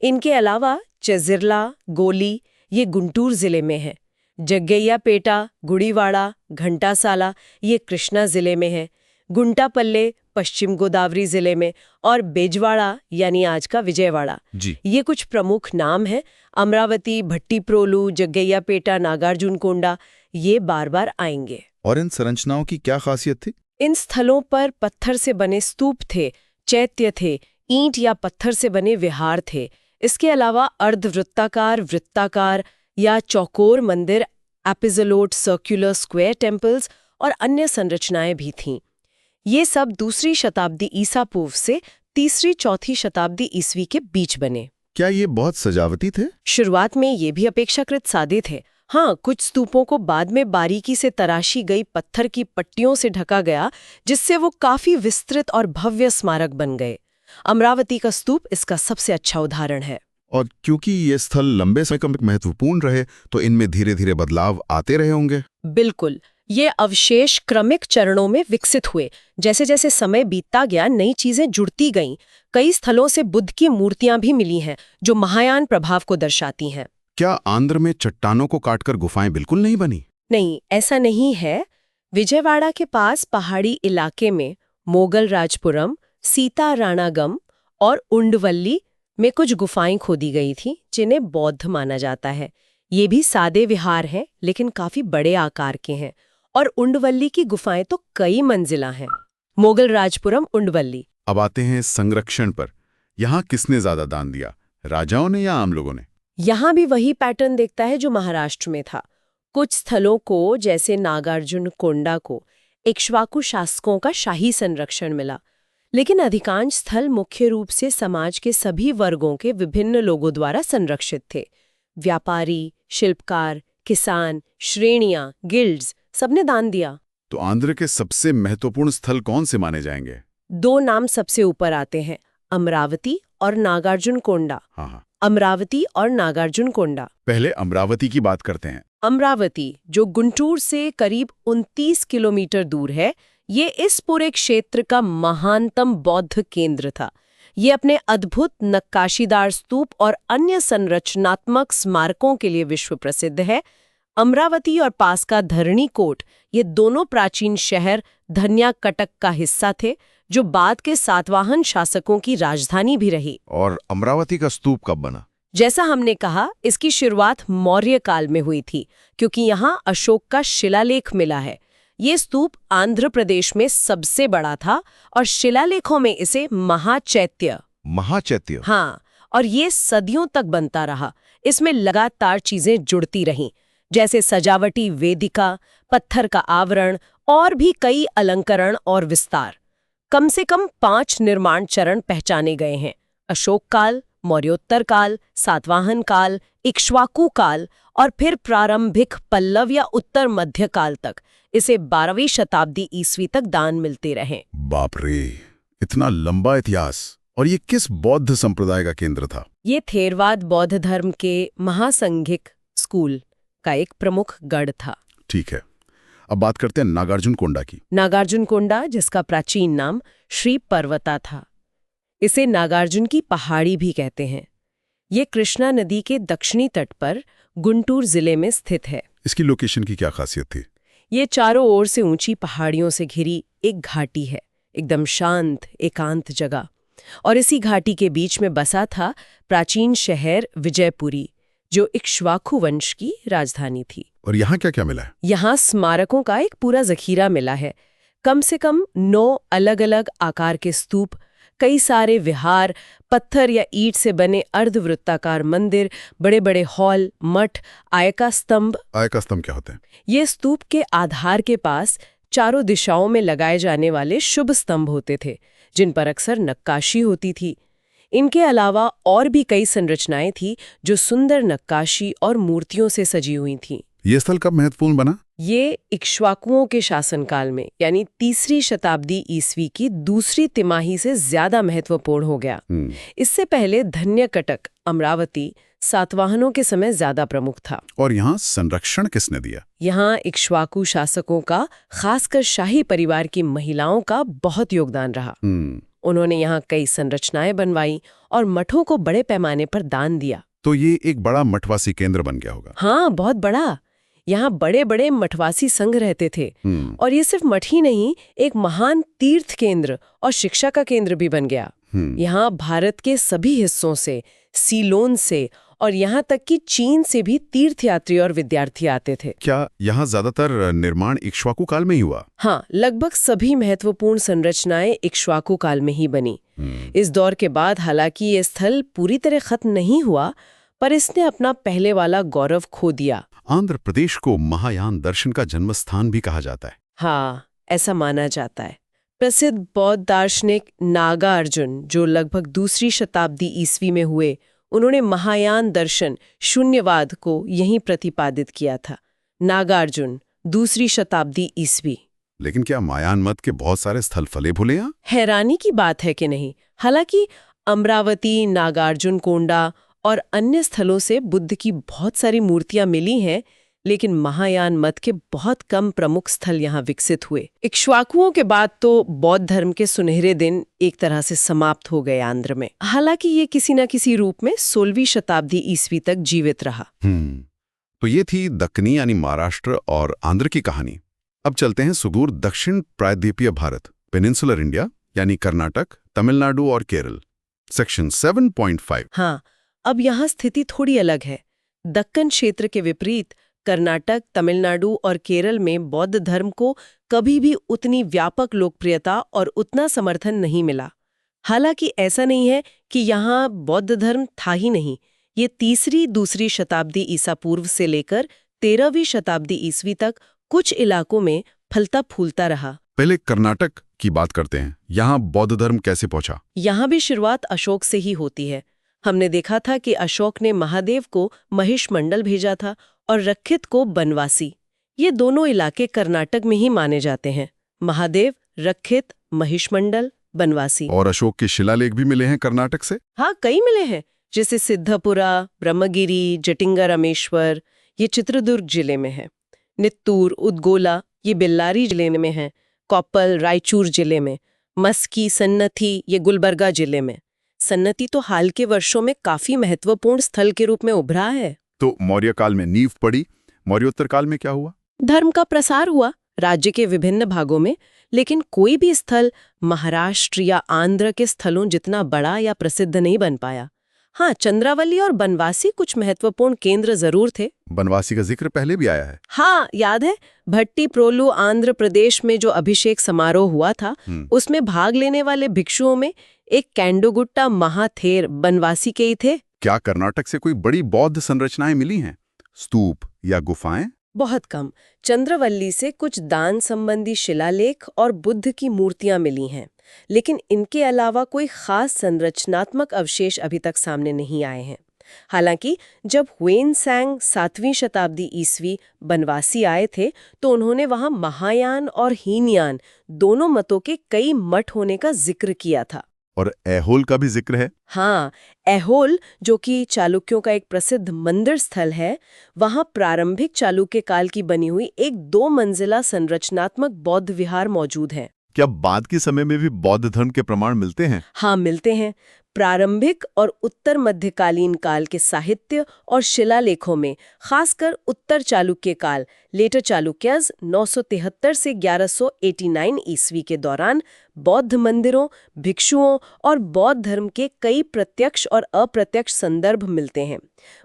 इनके अलावा चेजिरला, गोली ये गुंटूर जिले में है। जग्गैयापेटा, गुड़ीवाड़ा, घंटासाला ये कृष्णा जिले में है। गुंटापल्ले पश्चिम गोदावरी जिले में और बेजवाड़ा यानी आज का विजयवाड़ा जी। ये कुछ प्रमुख नाम हैं। अमरावती, भट्टीप्रोलु, जग्गैयापेटा, नागार्जुनकोंडा ये बार बार आएंगे। और इन संरचनाओं की क्या खासियत थी? इन स्थलों पर पत्थर से बने स्तूप थे, चैत्य थे, ईंट या पत्थर से बने विहार थे। इसके अलावा अर्धवृत्ताकार, वृत्ताकार या चौकोर मंदिर, एपिजोलोट सर्कुलर स्क्वायर टेम्पल्स और अन्य संरचनाएं भी थीं। ये सब 2री शताब्दी ईसा पूर्व से 3री-4थी शताब्दी ईसवी के बीच बने। क्या ये बहुत सजावटी थे? शुरुआत में ये भी अपेक्षाकृत सादे थे। हाँ, कुछ स्तूपों को बाद में बारीकी से तराशी गई पत्थर की पट्टियों से ढका गया, जिससे वो काफी विस्तृत और भव्य स्मारक बन गए। अमरावती का स्तूप इसका सबसे अच्छा उदाहरण है। और क्योंकि ये स्थल लंबे समय तक महत्वपूर्ण रहे, तो इनमें धीरे धीरे बदलाव आते रहे होंगे। बिल्कुल, ये अवशेष क्रमिक चरणों में विकसित हुए। जैसे जैसे समय बीतता गया, नई चीजें जुड़ती गईं। कई स्थलों से बुद्ध की मूर्तियां भी मिली हैं, जो महायान प्रभाव को दर्शाती हैं। क्या आंध्र में चट्टानों को काटकर गुफाएं बिल्कुल नहीं बनी? नहीं, ऐसा नहीं है। विजयवाड़ा के पास पहाड़ी इलाके में मोगल राजपुरम, सीताराणागम और उंडवल्ली में कुछ गुफाएं खोदी गई थी, जिन्हें बौद्ध माना जाता है। ये भी सादे विहार हैं, लेकिन काफी बड़े आकार के हैं। और उंडवल्ली की गुफाएं तो कई मंजिला हैं। मोगल राजपुरम, उंडवल्ली। अब आते हैं संरक्षण पर। यहाँ किसने ज्यादा दान दिया, राजाओं ने या आम लोगों ने? यहाँ भी वही पैटर्न देखता है जो महाराष्ट्र में था। कुछ स्थलों को, जैसे नागार्जुनकोंडा को, इक्ष्वाकु शासकों का शाही संरक्षण मिला, लेकिन अधिकांश स्थल मुख्य रूप से समाज के सभी वर्गों के विभिन्न लोगों द्वारा संरक्षित थे। व्यापारी, शिल्पकार, किसान, श्रेणियां, गिल्ड्स सबने दान दिया। तो आंध्र के सबसे महत्वपूर्ण स्थल कौन से माने जाएंगे? 2 नाम सबसे ऊपर आते हैं, अमरावती और नागार्जुनकोंडा। हाँ, अमरावती और नागार्जुनकोंडा। पहले अमरावती की बात करते हैं। अमरावती, जो गुंटूर से करीब 29 किलोमीटर दूर है, ये इस पूरे क्षेत्र का महानतम बौद्ध केंद्र था। ये अपने अद्भुत नक्काशीदार स्तूप और अन्य संरचनात्मक स्मारकों के लिए विश्व प्रसिद्ध है। अमरावती और पास का धरणीकोट, ये दोनों प्राचीन शहर धन्याकटक का हिस्सा थे, जो बाद के सातवाहन शासकों की राजधानी भी रही। और अमरावती का स्तूप कब बना? जैसा हमने कहा, इसकी शुरुआत मौर्य काल में हुई थी, क्योंकि यहाँ अशोक का शिलालेख मिला है। ये स्तूप आंध्र प्रदेश में सबसे बड़ा था और शिलालेखों में इसे महाचैत्य। महाचैत्य? हाँ, और ये सदियों तक बनता रहा। इसमें लगातार चीजें जुड़ती रहीं, जैसे सजावटी वेदिका, पत्थर का आवरण और भी कई अलंकरण और विस्तार। कम से कम 5 निर्माण चरण पहचाने गए हैं: अशोक काल, मौर्योत्तर काल, सातवाहन काल, इक्ष्वाकु काल और फिर प्रारंभिक पल्लव या उत्तर मध्य काल तक। इसे 12वीं शताब्दी ईस्वी तक दान मिलते रहे। बाप रे, इतना लंबा इतिहास! और ये किस बौद्ध संप्रदाय का केंद्र था? ये थेरवाद बौद्ध धर्म के महासंघिक स्कूल का एक प्रमुख गढ़ था। ठीक है, अब बात करते हैं नागार्जुनकोंडा की। नागार्जुनकोंडा, जिसका प्राचीन नाम श्री पर्वता था, इसे नागार्जुन की पहाड़ी भी कहते हैं। ये कृष्णा नदी के दक्षिणी तट पर गुंटूर जिले में स्थित है। इसकी लोकेशन की क्या खासियत थी? ये चारों ओर से ऊंची पहाड़ियों से घिरी एक घाटी है, एकदम शांत एकांत जगह। और इसी घाटी के बीच में बसा था प्राचीन शहर विजयपुरी, जो इक्ष्वाकु वंश की राजधानी थी। और यहाँ क्या क्या मिला है? यहाँ स्मारकों का एक पूरा जखीरा मिला है। कम से कम 9 अलग-अलग आकार के स्तूप, कई सारे विहार, पत्थर या ईंट से बने अर्धवृत्ताकार मंदिर, बड़े-बड़े हॉल, मठ, आयका स्तंभ। आयका स्तंभ क्या होते हैं? ये स्तूप के आधार के पास चारों दिशाओं में लगाए जाने वाले शुभ स्तंभ होते थे, जिन पर अक्सर नक्काशी होती थी। इनके अलावा और भी कई संरचनाएं थी जो सुंदर नक्काशी और मूर्तियों से सजी हुई थीं। ये स्थल कब महत्वपूर्ण बना? ये इक्ष्वाकुओं के शासनकाल में, यानी 3री शताब्दी ईस्वी की दूसरी तिमाही से ज्यादा महत्वपूर्ण हो गया। इससे पहले धन्यकटक, अमरावती, सातवाहनों के समय ज्यादा प्रमुख था। और यहाँ संरक्षण किसने दिया? यहाँ इक्ष्वाकु शासकों का, खासकर शाही परिवार की महिलाओं का बहुत योगदान रहा। उन्होंने यहाँ कई संरचनाएं बनवाई और मठों को बड़े पैमाने पर दान दिया। तो ये एक बड़ा मठवासी केंद्र बन गया होगा। हाँ, बहुत बड़ा। यहाँ बड़े-बड़े मठवासी संघ रहते थे। और ये सिर्फ मठ ही नहीं, एक महान तीर्थ केंद्र और शिक्षा का केंद्र भी बन गया। यहाँ भारत के सभी हिस्सों से, सीलोन से और यहाँ तक कि चीन से भी तीर्थयात्री और विद्यार्थी आते थे। क्या यहाँ ज्यादातर निर्माण इक्ष्वाकु काल में ही हुआ? हाँ, लगभग सभी महत्वपूर्ण संरचनाएं इक्ष्वाकु काल में ही बनी। इस दौर के बाद हालांकि ये स्थल पूरी तरह खत्म नहीं हुआ, पर इसने अपना पहले वाला गौरव खो दिया। आंध्र प्रदेश को महायान दर्शन का जन्मस्थान भी कहा जाता है। हाँ, ऐसा माना जाता है। प्रसिद्ध बौद्ध दार्शनिक नागार्जुन, जो लगभग 2री शताब्दी ईस्वी में हुए, उन्होंने महायान दर्शन, शून्यवाद को यहीं प्रतिपादित किया था। नागार्जुन, 2री शताब्दी ईस्वी। लेकिन क्या महायान मत के बहुत सारे स्थल फले फूले यहाँ? हैरानी की बात है कि नहीं। हालांकि अमरावती, नागार्जुनकोंडा और अन्य स्थलों से बुद्ध की बहुत सारी मूर्तियां मिली हैं, लेकिन महायान मत के बहुत कम प्रमुख स्थल यहाँ विकसित हुए। इक्ष्वाकुओं के बाद तो बौद्ध धर्म के सुनहरे दिन एक तरह से समाप्त हो गए आंध्र में। हालांकि ये किसी न किसी रूप में 16वीं शताब्दी ईस्वी तक जीवित रहा। तो ये थी दक्कनी यानी महाराष्ट्र और आंध्र की कहानी। अब चलते हैं सुदूर दक्षिण प्रायद्वीपीय भारत, पेनिनसुलर इंडिया यानी कर्नाटक, तमिलनाडु और केरल, सेक्शन 7.5। हाँ, अब यहाँ स्थिति थोड़ी अलग है। दक्कन क्षेत्र के विपरीत कर्नाटक, तमिलनाडु और केरल में बौद्ध धर्म को कभी भी उतनी व्यापक लोकप्रियता और उतना समर्थन नहीं मिला। हालांकि ऐसा नहीं है कि यहाँ बौद्ध धर्म था ही नहीं। ये 2री शताब्दी ईसा पूर्व से लेकर 13वीं शताब्दी ईस्वी तक कुछ इलाकों में फलता फूलता रहा। पहले कर्नाटक की बात करते हैं। यहाँ बौद्ध धर्म कैसे पहुंचा? यहाँ भी शुरुआत अशोक से ही होती है। हमने देखा था कि अशोक ने महादेव को महिष मंडल भेजा था और रक्षित को बनवासी। ये दोनों इलाके कर्नाटक में ही माने जाते हैं। महादेव, रक्षित, महिषमंडल, बनवासी। और अशोक के शिलालेख भी मिले हैं कर्नाटक से? हाँ, कई मिले हैं, जैसे सिद्धपुरा, ब्रह्मगिरी, जटिंगा रामेश्वर, ये चित्रदुर्ग जिले में है। नित्तूर, उदगोला, ये बेल्लारी जिले में है। कोप्पल, रायचूर जिले में। मस्की, सन्नथी, ये गुलबर्गा जिले में। सन्नती तो हाल के वर्षों में काफी महत्वपूर्ण स्थल के रूप में उभरा है। तो मौर्य काल में नींव पड़ी, मौर्योत्तर काल में क्या हुआ? धर्म का प्रसार हुआ राज्य के विभिन्न भागों में, लेकिन कोई भी स्थल महाराष्ट्र या आंध्र के स्थलों जितना बड़ा या प्रसिद्ध नहीं बन पाया। हाँ, चंद्रावली और बनवासी कुछ महत्वपूर्ण केंद्र जरूर थे। बनवासी का जिक्र पहले भी आया है। हाँ, याद है, भट्टी प्रोलु आंध्र प्रदेश में जो अभिषेक समारोह हुआ था, उसमें भाग लेने वाले भिक्षुओं में एक कैंडोगुट्टा महाथेर बनवासी के ही थे। क्या कर्नाटक से कोई बड़ी बौद्ध संरचनाएं मिली हैं? स्तूप या गुफाएं? बहुत कम। चंद्रवल्ली से कुछ दान संबंधी शिलालेख और बुद्ध की मूर्तियां मिली हैं, लेकिन इनके अलावा कोई खास संरचनात्मक अवशेष अभी तक सामने नहीं आए हैं। हालांकि जब ह्वेनसांग 7वीं शताब्दी ईस्वी बनवासी आए थे, तो उन्होंने वहां महायान और हीनयान दोनों मतों के कई मठ होने का जिक्र किया था। और ऐहोल का भी जिक्र है। हाँ, ऐहोल, जो कि चालुक्यों का एक प्रसिद्ध मंदिर स्थल है, वहां प्रारंभिक चालुक्य काल की बनी हुई एक 2 मंजिला संरचनात्मक बौद्ध विहार मौजूद है। क्या बाद के समय में भी बौद्ध धर्म के प्रमाण मिलते हैं? हाँ, मिलते हैं। प्रारंभिक और उत्तर मध्यकालीन काल के साहित्य और शिलालेखों में, खासकर उत्तर चालुक्य काल लेटर चालुक्यज 973 से 1189 ईस्वी के दौरान बौद्ध मंदिरों, भिक्षुओं और बौद्ध धर्म के कई प्रत्यक्ष और अप्रत्यक्ष संदर्भ मिलते हैं।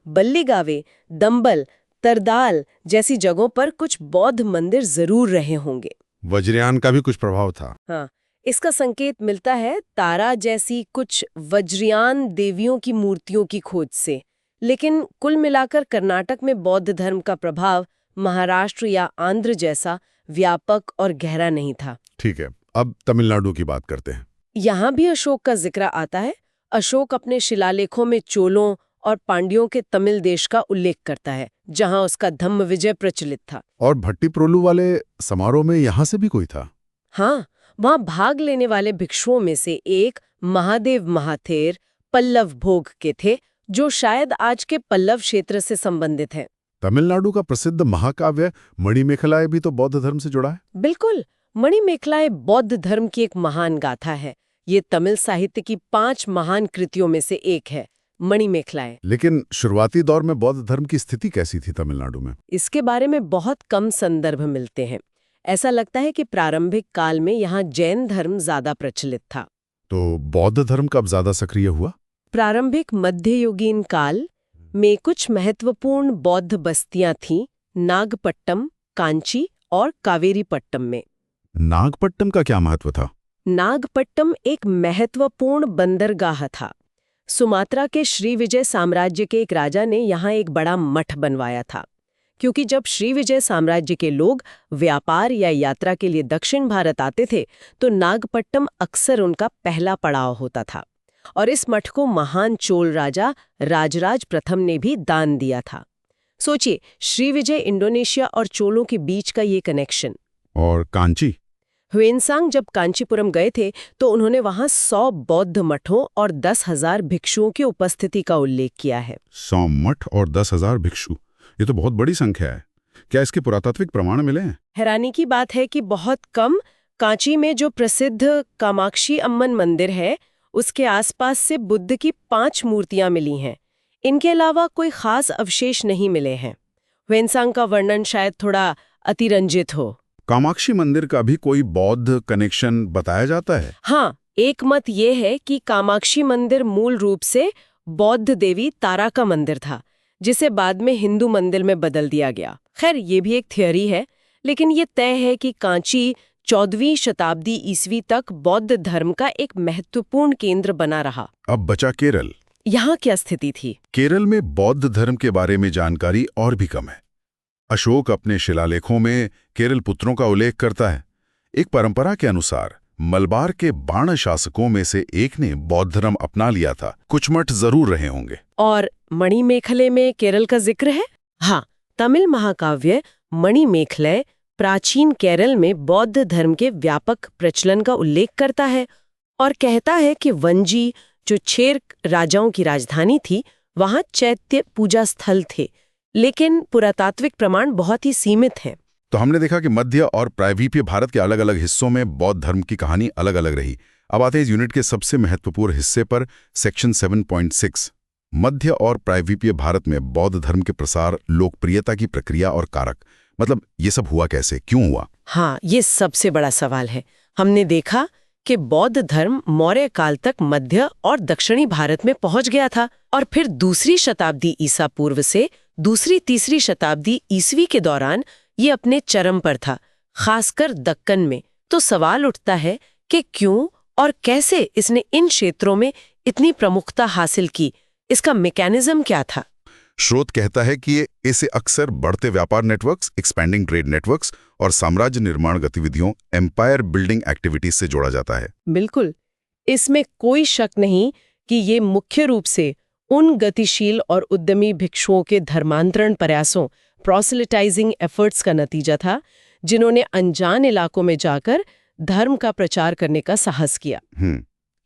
बल्लीगावे, दंबल, तरदाल जैसी जगहों पर कुछ बौद्ध मंदिर जरूर रहे होंगे। वज्रयान का भी कुछ प्रभाव था। हाँ, इसका संकेत मिलता है तारा जैसी कुछ वज्रयान देवियों की मूर्तियों की खोज से। लेकिन कुल मिलाकर कर्नाटक में बौद्ध धर्म का प्रभाव महाराष्ट्र या आंध्र जैसा व्यापक और गहरा नहीं था। ठीक है, अब तमिलनाडु की बात करते हैं। यहाँ भी अशोक का जिक्र आता है। अशोक अपने शिलालेखों में चोलों और पांड्यों के तमिल देश का उल्लेख करता है, जहाँ उसका धम्म विजय प्रचलित था। और भट्टी प्रोलु वाले समारोह में यहाँ से भी कोई था? हाँ, वहां भाग लेने वाले भिक्षुओं में से एक महादेव महाथेर पल्लव भोग के थे, जो शायद आज के पल्लव क्षेत्र से संबंधित है। तमिलनाडु का प्रसिद्ध महाकाव्य मणिमेखलाय भी तो बौद्ध धर्म से जुड़ा है। बिल्कुल, मणिमेखलाय बौद्ध धर्म की एक महान गाथा है। ये तमिल साहित्य की 5 महान कृतियों में से एक है, मणिमेखलाय। लेकिन शुरुआती दौर में बौद्ध धर्म की स्थिति कैसी थी तमिलनाडु में? इसके बारे में बहुत कम संदर्भ मिलते हैं। ऐसा लगता है कि प्रारंभिक काल में यहाँ जैन धर्म ज्यादा प्रचलित था। तो बौद्ध धर्म कब ज्यादा सक्रिय हुआ? प्रारंभिक मध्ययुगीन काल में कुछ महत्वपूर्ण बौद्ध बस्तियां थीं, नागपट्टम, कांची और कावेरीपट्टम में। नागपट्टम का क्या महत्व था? नागपट्टम एक महत्वपूर्ण बंदरगाह था। सुमात्रा के श्रीविजय साम्राज्य के एक राजा ने यहाँ एक बड़ा मठ बनवाया था, क्योंकि जब श्रीविजय साम्राज्य के लोग व्यापार या यात्रा के लिए दक्षिण भारत आते थे, तो नागपट्टम अक्सर उनका पहला पड़ाव होता था। और इस मठ को महान चोल राजा राजराज प्रथम ने भी दान दिया था। सोचिए, श्रीविजय, इंडोनेशिया और चोलों के बीच का ये कनेक्शन। और कांची? ह्वेनसांग जब कांचीपुरम गए थे, तो उन्होंने वहां 100 बौद्ध मठों और 10,000 भिक्षुओं की उपस्थिति का उल्लेख किया है। 100 मठ और 10,000 भिक्षु, ये तो बहुत बड़ी संख्या है। क्या इसके पुरातात्विक प्रमाण मिले हैं? हैरानी की बात है कि बहुत कम। कांची में जो प्रसिद्ध कामाक्षी अम्मन मंदिर है, उसके आसपास से बुद्ध की 5 मूर्तियां मिली हैं। इनके अलावा कोई खास अवशेष नहीं मिले हैं। ह्वेनसांग का वर्णन शायद थोड़ा अतिरंजित हो। कामाक्षी मंदिर का भी कोई बौद्ध कनेक्शन बताया जाता है? हाँ, एक मत ये है कि कामाक्षी मंदिर मूल रूप से बौद्ध देवी तारा का मंदिर था, जिसे बाद में हिंदू मंदिर में बदल दिया गया। खैर, ये भी एक थियोरी है, लेकिन ये तय है कि कांची 14वीं शताब्दी ईस्वी तक बौद्ध धर्म का एक महत्वपूर्ण केंद्र बना रहा। अब बचा केरल। यहाँ क्या स्थिति थी? केरल में बौद्ध धर्म के बारे में जानकारी और भी कम है। अशोक अपने शिलालेखों में केरल पुत्रों का उल्लेख करता है। एक परंपरा के अनुसार मलबार के बाण शासकों में से एक ने बौद्ध धर्म अपना लिया था। कुछ मठ जरूर रहे होंगे। और मणिमेखले में केरल का जिक्र है? हाँ, तमिल महाकाव्य मणिमेखलय प्राचीन केरल में बौद्ध धर्म के व्यापक प्रचलन का उल्लेख करता है और कहता है कि वंजी, जो चेर राजाओं की राजधानी थी, वहां चैत्य पूजा स्थल थे, लेकिन पुरातात्विक प्रमाण बहुत ही सीमित हैं। तो हमने देखा कि मध्य और प्रायद्वीपीय भारत के अलग अलग हिस्सों में बौद्ध धर्म की कहानी अलग अलग रही। अब आते हैं इस यूनिट के सबसे महत्वपूर्ण हिस्से पर, सेक्शन 7.6। मध्य और प्रायद्वीपीय भारत में बौद्ध धर्म के प्रसार, लोकप्रियता की प्रक्रिया और कारक। मतलब ये सब हुआ कैसे, क्यों हुआ? हाँ, ये सबसे बड़ा सवाल है। हमने देखा कि बौद्ध धर्म मौर्य काल तक मध्य और दक्षिणी भारत में पहुंच गया था और फिर दूसरी शताब्दी ईसा पूर्व से दूसरी तीसरी शताब्दी ईसवी के दौरान ये अपने चरम पर था, खासकर दक्कन में। तो सवाल उठता है कि क्यों और कैसे इसने इन क्षेत्रों में इतनी प्रमुखता हासिल की, इसका मैकेनिज्म क्या था? स्रोत कहता है कि इसे अक्सर बढ़ते व्यापार नेटवर्क्स, एक्सपैंडिंग ट्रेड नेटवर्क्स और साम्राज्य निर्माण गतिविधियों, एम्पायर बिल्डिंग एक्टिविटीज से जोड़ा जाता है। बिल्कुल, इसमें कोई शक नहीं कि ये मुख्य रूप से उन गतिशील और उद्यमी भिक्षुओं के धर्मांतरण प्रयासों, प्रोसेलिटाइजिंग एफर्ट्स का नतीजा था, जिन्होंने अनजान इलाकों में जाकर धर्म का प्रचार करने का साहस किया।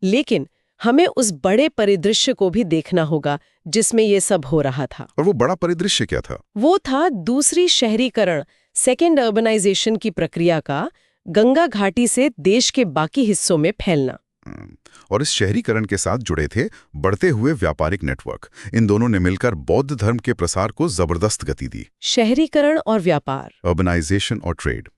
लेकिन हमें उस बड़े परिदृश्य को भी देखना होगा जिसमें ये सब हो रहा था। और वो बड़ा परिदृश्य क्या था? वो था दूसरी शहरीकरण, सेकेंड अर्बनाइजेशन की प्रक्रिया का गंगा घाटी से देश के बाकी हिस्सों में फैलना। और इस शहरीकरण के साथ जुड़े थे बढ़ते हुए व्यापारिक नेटवर्क। इन दोनों ने मिलकर बौद्ध धर्म के प्रसार को जबरदस्त गति दी। शहरीकरण और व्यापार, अर्बनाइजेशन और ट्रेड,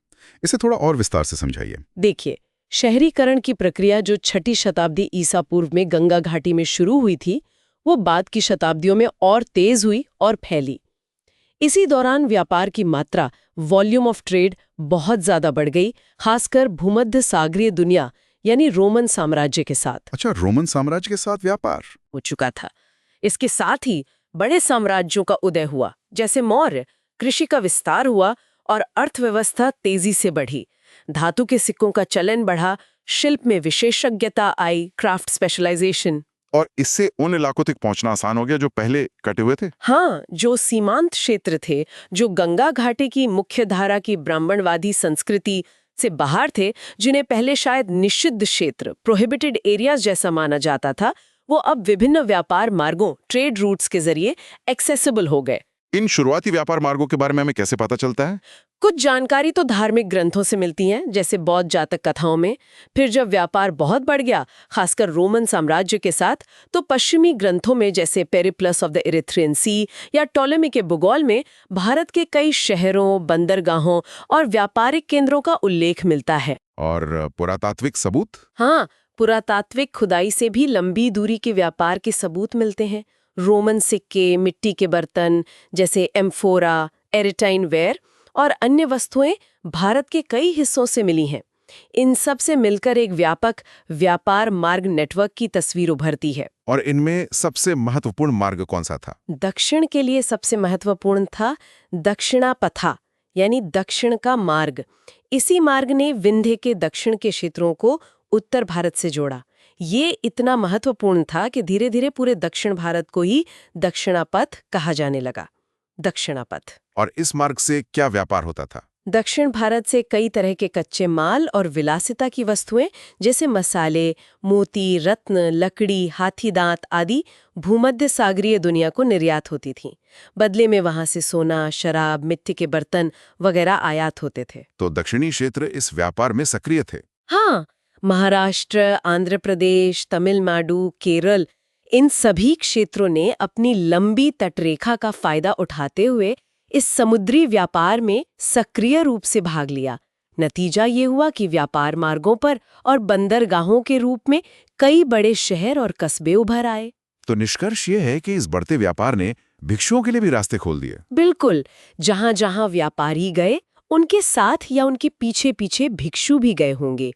इसे थोड़ा और विस्तार से समझाइए। देखिए, शहरीकरण की प्रक्रिया जो छठी शताब्दी ईसा पूर्व में गंगा घाटी में शुरू हुई थी, वो बाद की शताब्दियों में और तेज हुई और फैली। इसी दौरान व्यापार की मात्रा, वॉल्यूम ऑफ ट्रेड बहुत ज्यादा बढ़ गई, खासकर भूमध्य सागरीय दुनिया यानी रोमन साम्राज्य के साथ। अच्छा, रोमन साम्राज्य के साथ व्यापार हो चुका था। इसके साथ ही बड़े साम्राज्यों का उदय हुआ, जैसे मौर्य, कृषि का विस्तार हुआ और अर्थव्यवस्था तेजी से बढ़ी। धातु के सिक्कों का चलन बढ़ा, शिल्प में विशेषज्ञता आई, क्राफ्ट स्पेशलाइजेशन। और इससे उन इलाकों तक पहुंचना आसान हो गया जो पहले कटे हुए थे। हाँ, जो सीमांत क्षेत्र थे, जो गंगा घाटी की मुख्य धारा की ब्राह्मणवादी संस्कृति से बाहर थे, जिन्हें पहले शायद निषिद्ध क्षेत्र, प्रोहिबिटेड एरियाज जैसा माना जाता था, वो अब विभिन्न व्यापार मार्गों, ट्रेड रूट्स के जरिए एक्सेसिबल हो गए। इन शुरुआती व्यापार मार्गों के बारे में हमें कैसे पता चलता है? कुछ जानकारी तो धार्मिक ग्रंथों से मिलती हैं, जैसे बौद्ध जातक कथाओं में। फिर जब व्यापार बहुत बढ़ गया, खासकर रोमन साम्राज्य के साथ, तो पश्चिमी ग्रंथों में जैसे पेरिप्लस ऑफ द इरिथ्रियन सी या टॉलेमी के भूगोल में भारत के कई शहरों, बंदरगाहों और व्यापारिक केंद्रों का उल्लेख मिलता है। और पुरातात्विक सबूत? हाँ, पुरातात्विक खुदाई से भी लंबी दूरी के व्यापार के सबूत मिलते हैं। रोमन सिक्के, मिट्टी के बर्तन जैसे एम्फोरा, एरिटाइन वेयर और अन्य वस्तुएं भारत के कई हिस्सों से मिली हैं। इन सब से मिलकर एक व्यापक व्यापार मार्ग नेटवर्क की तस्वीर उभरती है। और इनमें सबसे महत्वपूर्ण मार्ग कौन सा था? दक्षिण के लिए सबसे महत्वपूर्ण था दक्षिणापथा, यानी दक्षिण का मार्ग। इसी मार्ग ने विंध्य के दक्षिण के क्षेत्रों को उत्तर भारत से जोड़ा। ये इतना महत्वपूर्ण था कि धीरे धीरे पूरे दक्षिण भारत को ही दक्षिणापथ कहा जाने लगा। दक्षिणापथ। और इस मार्ग से क्या व्यापार होता था? दक्षिण भारत से कई तरह के कच्चे माल और विलासिता की वस्तुएं जैसे मसाले, मोती, रत्न, लकड़ी, हाथी दांत आदि भूमध्य सागरीय दुनिया को निर्यात होती थीं। बदले में वहां से सोना, शराब, मिट्टी के बर्तन वगैरह आयात होते थे। तो दक्षिणी क्षेत्र इस व्यापार में सक्रिय थे। हाँ, महाराष्ट्र, आंध्र प्रदेश, तमिलनाडु, केरल, इन सभी क्षेत्रों ने अपनी लंबी तटरेखा का फायदा उठाते हुए इस समुद्री व्यापार में सक्रिय रूप से भाग लिया। नतीजा ये हुआ कि व्यापार मार्गों पर और बंदरगाहों के रूप में कई बड़े शहर और कस्बे उभर आए। तो निष्कर्ष ये है कि इस बढ़ते व्यापार ने भिक्षुओं के लिए भी रास्ते खोल दिए। बिल्कुल, जहां जहां व्यापारी गए, उनके साथ या उनके पीछे पीछे भिक्षु भी गए होंगे।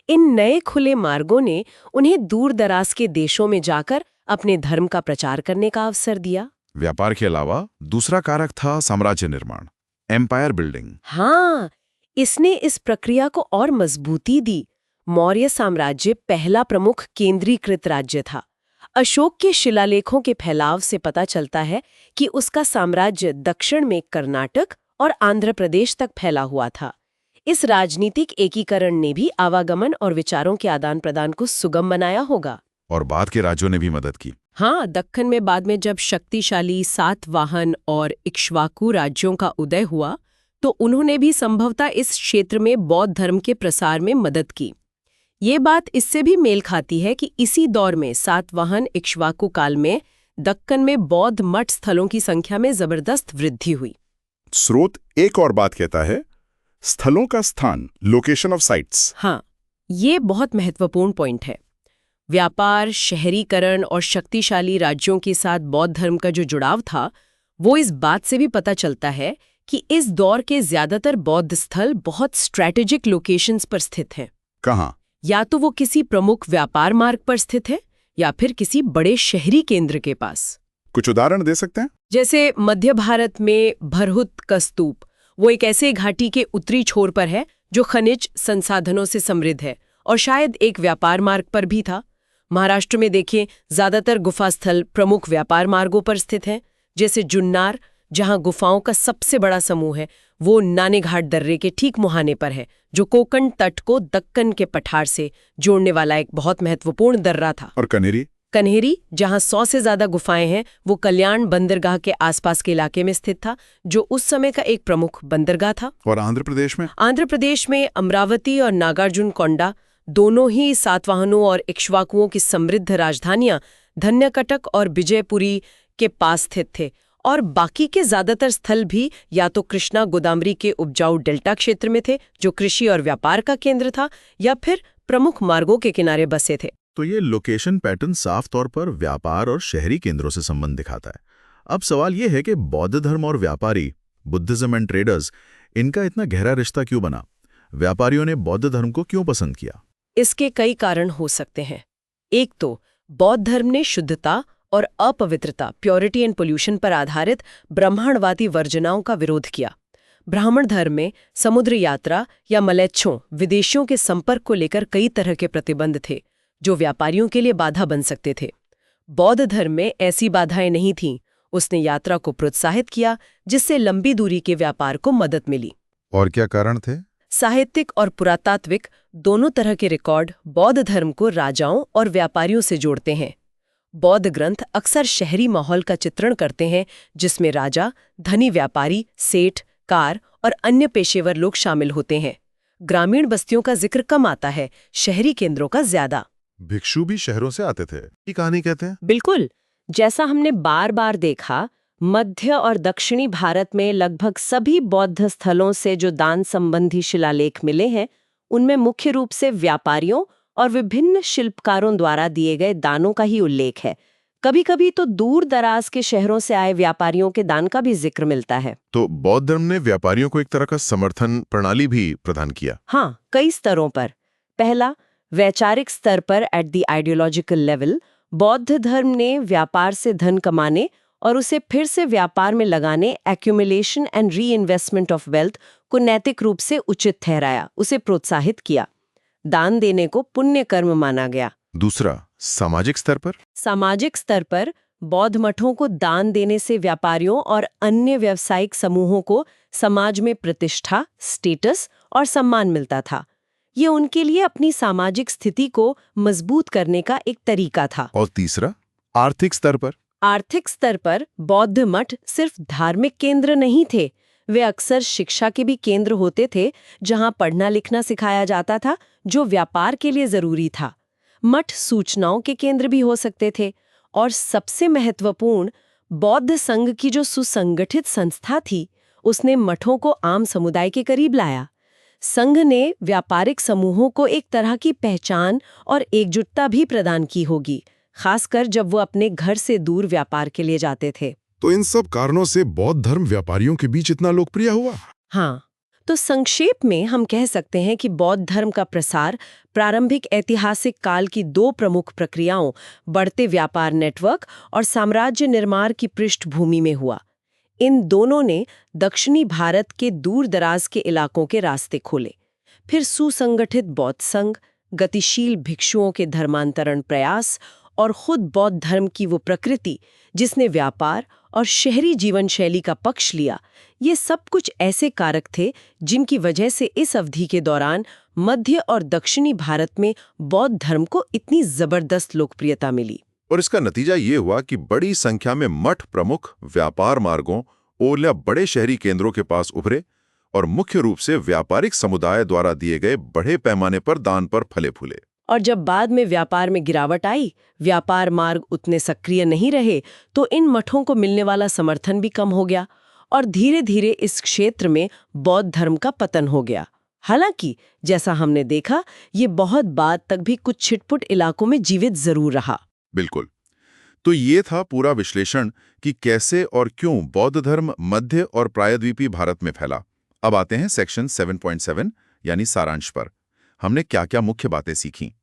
इन नए खुले मार्गों ने उन्हें दूर दराज के देशों में जाकर अपने धर्म का प्रचार करने का अवसर दिया। व्यापार के अलावा दूसरा कारक था साम्राज्य निर्माण, एम्पायर बिल्डिंग। हाँ, इसने इस प्रक्रिया को और मजबूती दी। मौर्य साम्राज्य पहला प्रमुख केंद्रीकृत राज्य था। अशोक के शिलालेखों के फैलाव से पता चलता है कि उसका साम्राज्य दक्षिण में कर्नाटक और आंध्र प्रदेश तक फैला हुआ था। इस राजनीतिक एकीकरण ने भी आवागमन और विचारों के आदान प्रदान को सुगम बनाया होगा। और बाद के राज्यों ने भी मदद की। हाँ, दक्कन में बाद में जब शक्तिशाली सातवाहन और इक्ष्वाकु राज्यों का उदय हुआ तो उन्होंने भी संभवतः इस क्षेत्र में बौद्ध धर्म के प्रसार में मदद की। ये बात इससे भी मेल खाती है कि इसी दौर में सातवाहन इक्ष्वाकु काल में दक्कन में बौद्ध मठ स्थलों की संख्या में जबरदस्त वृद्धि हुई। स्रोत एक और बात कहता है, स्थलों का स्थान, लोकेशन ऑफ साइट्स। हाँ, ये बहुत महत्वपूर्ण पॉइंट है। व्यापार, शहरीकरण और शक्तिशाली राज्यों के साथ बौद्ध धर्म का जो जुड़ाव था, वो इस बात से भी पता चलता है कि इस दौर के ज्यादातर बौद्ध स्थल बहुत स्ट्रैटेजिक लोकेशंस पर स्थित हैं। कहाँ? या तो वो किसी प्रमुख व्यापार मार्ग पर स्थित है या फिर किसी बड़े शहरी केंद्र के पास। कुछ उदाहरण दे सकते हैं? जैसे मध्य भारत में भरहुत का स्तूप, वो एक ऐसे घाटी के उत्तरी छोर पर है जो खनिज संसाधनों से समृद्ध है और शायद एक व्यापार मार्ग पर भी था। महाराष्ट्र में देखिए, ज्यादातर गुफा स्थल प्रमुख व्यापार मार्गों पर स्थित हैं, जैसे जुन्नार, जहां गुफाओं का सबसे बड़ा समूह है, वो नानेघाट दर्रे के ठीक मुहाने पर है, जो कोंकण तट को दक्कन के पठार से जोड़ने वाला एक बहुत महत्वपूर्ण दर्रा था। और कनेरी? कन्हेरी, जहां 100 से ज्यादा गुफाएं हैं, वो कल्याण बंदरगाह के आसपास के इलाके में स्थित था, जो उस समय का एक प्रमुख बंदरगाह था। और आंध्र प्रदेश में? आंध्र प्रदेश में अमरावती और नागार्जुन कोंडा दोनों ही सातवाहनों और इक्ष्वाकुओं की समृद्ध राजधानियां धन्यकटक और विजयपुरी के पास स्थित थे। और बाकी के ज्यादातर स्थल भी या तो कृष्णा गोदावरी के उपजाऊ डेल्टा क्षेत्र में थे, जो कृषि और व्यापार का केंद्र था, या फिर प्रमुख मार्गों के किनारे बसे थे। तो ये लोकेशन पैटर्न साफ तौर पर व्यापार और शहरी केंद्रों से संबंध दिखाता है। अब सवाल ये है कि बौद्ध धर्म और व्यापारी, बुद्धिज्म एंड ट्रेडर्स, इनका इतना गहरा रिश्ता क्यों बना? व्यापारियों ने बौद्ध धर्म को क्यों पसंद किया? इसके कई कारण हो सकते हैं। एक तो बौद्ध धर्म ने शुद्धता और अपवित्रता, प्योरिटी एंड पोल्यूशन पर आधारित ब्राह्मणवादी वर्जनाओं का विरोध किया। ब्राह्मण धर्म में समुद्र यात्रा या मलेच्छों, विदेशियों के संपर्क को लेकर कई तरह के प्रतिबंध थे, जो व्यापारियों के लिए बाधा बन सकते थे। बौद्ध धर्म में ऐसी बाधाएं नहीं थीं। उसने यात्रा को प्रोत्साहित किया, जिससे लंबी दूरी के व्यापार को मदद मिली। और क्या कारण थे? साहित्यिक और पुरातात्विक दोनों तरह के रिकॉर्ड बौद्ध धर्म को राजाओं और व्यापारियों से जोड़ते हैं। बौद्ध ग्रंथ अक्सर शहरी माहौल का चित्रण करते हैं, जिसमें राजा, धनी व्यापारी, सेठ, कार और अन्य पेशेवर लोग शामिल होते हैं। ग्रामीण बस्तियों का जिक्र कम आता है, शहरी केंद्रों का ज्यादा। भिक्षु भी शहरों से आते थे, ये कहानी कहते हैं। बिल्कुल, जैसा हमने बार बार देखा, मध्य और दक्षिणी भारत में लगभग सभी बौद्ध स्थलों से जो दान संबंधी शिलालेख मिले हैं, उनमें मुख्य रूप से व्यापारियों और विभिन्न शिल्पकारों द्वारा दिए गए दानों का ही उल्लेख है। कभी-कभी तो दूर दराज के शहरों से आए व्यापारियों के दान का भी जिक्र मिलता है। तो बौद्ध धर्म ने व्यापारियों को एक तरह का समर्थन प्रणाली भी प्रदान किया। हाँ, कई स्तरों पर। पहला, वैचारिक स्तर पर एट द आइडियोलॉजिकल लेवल, बौद्ध धर्म ने व्यापार से धन कमाने और उसे फिर से व्यापार में लगाने, accumulation and re investment of wealth को नैतिक रूप से उचित ठहराया, उसे प्रोत्साहित किया। दान देने को पुण्य कर्म माना गया। दूसरा, सामाजिक स्तर पर? सामाजिक स्तर पर बौद्ध मठों को दान देने से व्यापारियों और अन्य व्यावसायिक समूहों को समाज में प्रतिष्ठा, स्टेटस और सम्मान मिलता था। ये उनके लिए अपनी सामाजिक स्थिति को मजबूत करने का एक तरीका था। और तीसरा, आर्थिक स्तर पर? आर्थिक स्तर पर बौद्ध मठ सिर्फ धार्मिक केंद्र नहीं थे, वे अक्सर शिक्षा के भी केंद्र होते थे, जहां पढ़ना लिखना सिखाया जाता था, जो व्यापार के लिए जरूरी था। मठ सूचनाओं के केंद्र भी हो सकते थे। और सबसे महत्वपूर्ण, बौद्ध संघ की जो सुसंगठित संस्था थी, उसने मठों को आम समुदाय के करीब लाया। संघ ने व्यापारिक समूहों को एक तरह की पहचान और एकजुटता भी प्रदान की होगी, खासकर जब वो अपने घर से दूर व्यापार के लिए जाते थे। तो इन सब कारणों से बौद्ध धर्म व्यापारियों के बीच इतना लोकप्रिय हुआ। हाँ, तो संक्षेप में हम कह सकते हैं कि बौद्ध धर्म का प्रसार प्रारंभिक ऐतिहासिक काल की दो प्रमुख प्रक्रियाओं, बढ़ते व्यापार नेटवर्क और साम्राज्य निर्माण की पृष्ठभूमि में हुआ। इन दोनों ने दक्षिणी भारत के दूर दराज के इलाकों के रास्ते खोले। फिर सुसंगठित बौद्ध संघ, गतिशील भिक्षुओं के धर्मांतरण प्रयास और खुद बौद्ध धर्म की वो प्रकृति जिसने व्यापार और शहरी जीवन शैली का पक्ष लिया, ये सब कुछ ऐसे कारक थे जिनकी वजह से इस अवधि के दौरान मध्य और दक्षिणी भारत में बौद्ध धर्म को इतनी जबरदस्त लोकप्रियता मिली। और इसका नतीजा ये हुआ कि बड़ी संख्या में मठ प्रमुख व्यापार मार्गों और या बड़े शहरी केंद्रों के पास उभरे और मुख्य रूप से व्यापारिक समुदाय द्वारा दिए गए बड़े पैमाने पर दान पर फले फूले। और जब बाद में व्यापार में गिरावट आई, व्यापार मार्ग उतने सक्रिय नहीं रहे, तो इन मठों को मिलने वाला समर्थन भी कम हो गया और धीरे धीरे इस क्षेत्र में बौद्ध धर्म का पतन हो गया। हालांकि जैसा हमने देखा, ये बहुत बाद तक भी कुछ छिटपुट इलाकों में जीवित जरूर रहा। बिल्कुल। तो ये था पूरा विश्लेषण कि कैसे और क्यों बौद्ध धर्म मध्य और प्रायद्वीपीय भारत में फैला। अब आते हैं सेक्शन 7.7 यानी सारांश पर। हमने क्या-क्या मुख्य बातें सीखी?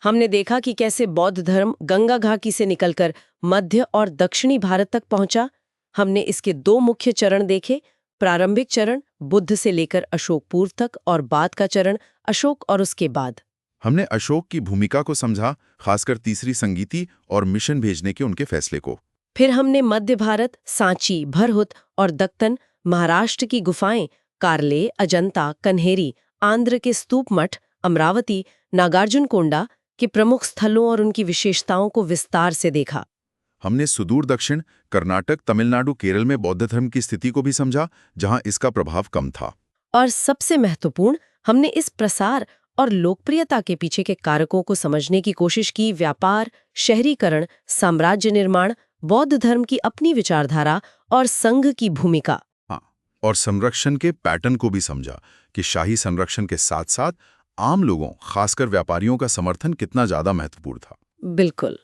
हमने देखा कि कैसे बौद्ध धर्म गंगा घाटी से निकलकर मध्य और दक्षिणी भारत तक पहुंचा। हमने इसके 2 मुख्य चरण देखे, प्रारंभिक चरण बुद्ध से लेकर अशोक पूर्व तक और बाद का चरण अशोक और उसके बाद। हमने अशोक की भूमिका को समझा, खासकर तीसरी संगीति और मिशन भेजने के उनके फैसले को। फिर हमने मध्य भारत, सांची, भरहुत और दक्कन, महाराष्ट्र की गुफाएं, कार्ले, अजंता, कन्हेरी, आंध्र के स्तूप मठ, अमरावती, नागार्जुनकोंडा के प्रमुख स्थलों और उनकी विशेषताओं को विस्तार से देखा। हमने सुदूर दक्षिण, कर्नाटक, तमिलनाडु, केरल में बौद्ध धर्म की स्थिति को भी समझा, जहां इसका प्रभाव कम था। और सबसे महत्वपूर्ण, हमने इस प्रसार और लोकप्रियता के पीछे के कारकों को समझने की कोशिश की। व्यापार, शहरीकरण, साम्राज्य निर्माण, बौद्ध धर्म की अपनी विचारधारा और संघ की भूमिका। हाँ, और संरक्षण के पैटर्न को भी समझा कि शाही संरक्षण के साथ साथ आम लोगों, खासकर व्यापारियों का समर्थन कितना ज्यादा महत्वपूर्ण था। बिल्कुल।